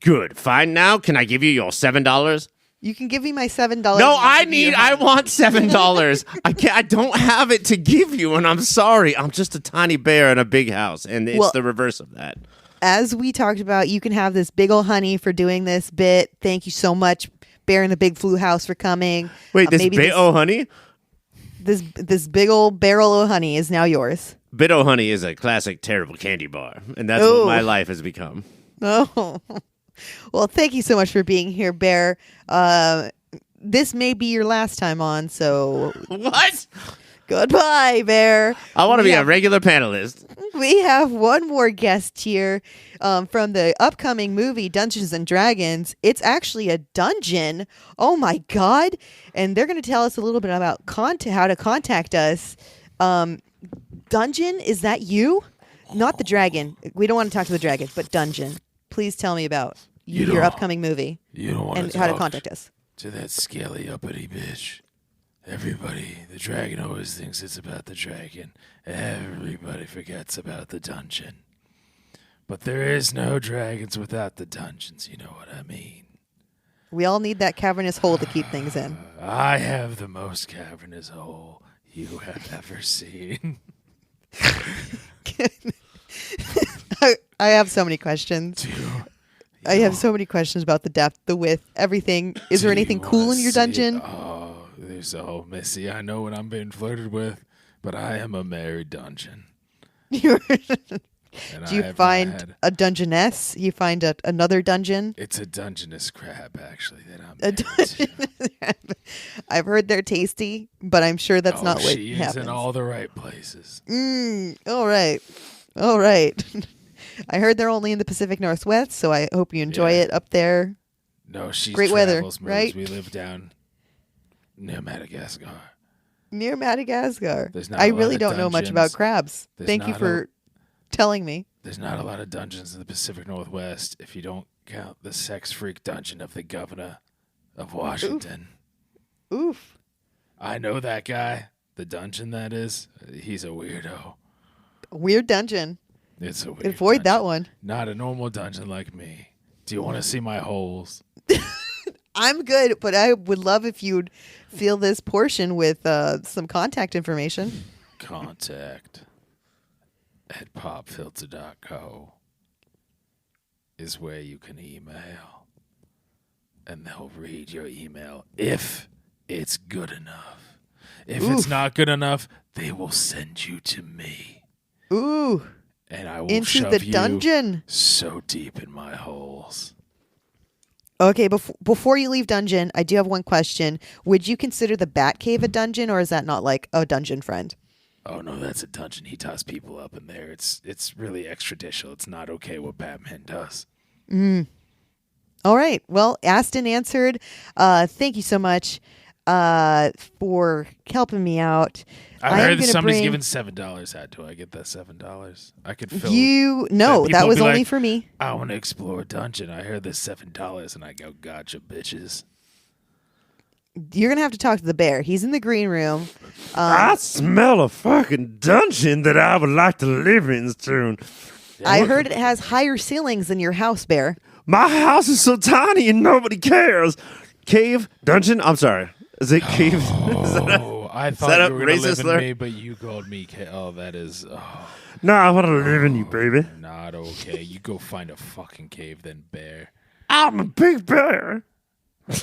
Good. Fine now. Can I give you your $7? You can give me my $7. No, I want $7. I don't have it to give you, and I'm sorry. I'm just a tiny bear in a big house, and it's the reverse of that. As we talked about, you can have this big old honey for doing this bit. Thank you so much, Bear in the Big Flu House, for coming. Wait, this big old honey? This big old barrel of honey is now yours. Bit o' honey is a classic terrible candy bar, and that's what my life has become. Oh. Well, thank you so much for being here, Bear. This may be your last time on, so... What? Goodbye, Bear. I want to be a regular panelist. We have one more guest here from the upcoming movie Dungeons and Dragons. It's actually a dungeon. Oh, my God. And they're going to tell us a little bit about how to contact us. Dungeon, is that you? Not the dragon. We don't want to talk to the dragon, but Dungeon. Please tell me about your upcoming movie and how to contact us. To that scaly uppity bitch. Everybody, the dragon always thinks it's about the dragon. Everybody forgets about the dungeon. But there is no dragons without the dungeons, you know what I mean. We all need that cavernous hole to keep things in. I have the most cavernous hole you have ever seen. I have so many questions. I have so many questions about the depth, the width, everything. Is there anything cool in your dungeon? Oh, there's Missy. I know what I'm being flirted with, but I am a married dungeon. Do you find a dungeness? You find another dungeon? It's a dungeness crab, actually, that I'm a dungeness. I've heard they're tasty, but I'm sure that's not what she happens. is in all the right places. All right. I heard they're only in the Pacific Northwest, so I hope you enjoy it up there. No, she's great weather, moves. right? We live down near Madagascar. Near Madagascar. I really don't know much about crabs. Thank you for telling me. There's not a lot of dungeons in the Pacific Northwest if you don't count the sex freak dungeon of the governor of Washington. Oof. I know that guy. The dungeon, that is. He's a weirdo. Weird dungeon. It's a weird Avoid dungeon. that one. Not a normal dungeon like me. Do you want to see my holes? I'm good, but I would love if you'd fill this portion with some contact information. Contact at popfilter.co is where you can email. And they'll read your email if it's good enough. If it's not good enough, they will send you to me. Ooh. And I will into shove the you dungeon so deep in my holes. Okay, before you leave dungeon, I do have one question. Would you consider the Batcave a dungeon, or is that not like a dungeon friend? Oh no, that's a dungeon. He ties people up in there. It's really extraditional. It's not okay what Batman does. All right. Well, asked and answered. Thank you so much for helping me out. I heard that somebody's giving $7 out. Do I get that $7? I could fill. No, that was only for me. I want to explore a dungeon. I heard this $7, and I go, gotcha, bitches. You're gonna have to talk to the bear. He's in the green room. I smell a fucking dungeon that I would like to live in soon. I heard it has higher ceilings than your house, Bear. My house is so tiny and nobody cares. Cave? Dungeon? I'm sorry. Is it cave? Oh, I thought you were going to live in me, but you called me that is... Oh, no, I want to live in you, baby. Not okay. You go find a fucking cave then, bear. I'm a big bear.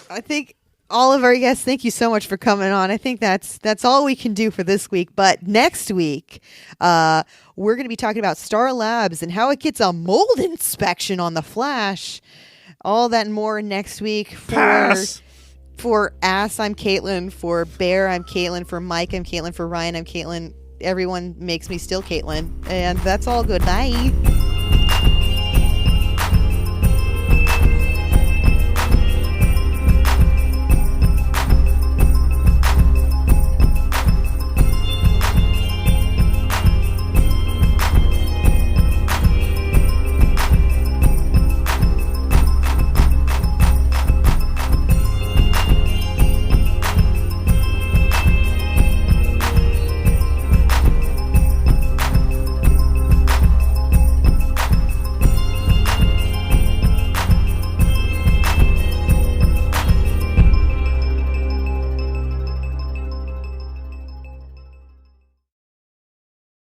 I think all of our guests, thank you so much for coming on. I think that's all we can do for this week. But next week, we're going to be talking about S.T.A.R Labs and how it gets a mold inspection on the Flash. All that and more next week. For Ass, I'm Caitlin. For Bear, I'm Caitlin. For Mike, I'm Caitlin. For Ryan, I'm Caitlin. Everyone makes me still Caitlin. And that's all good. Bye.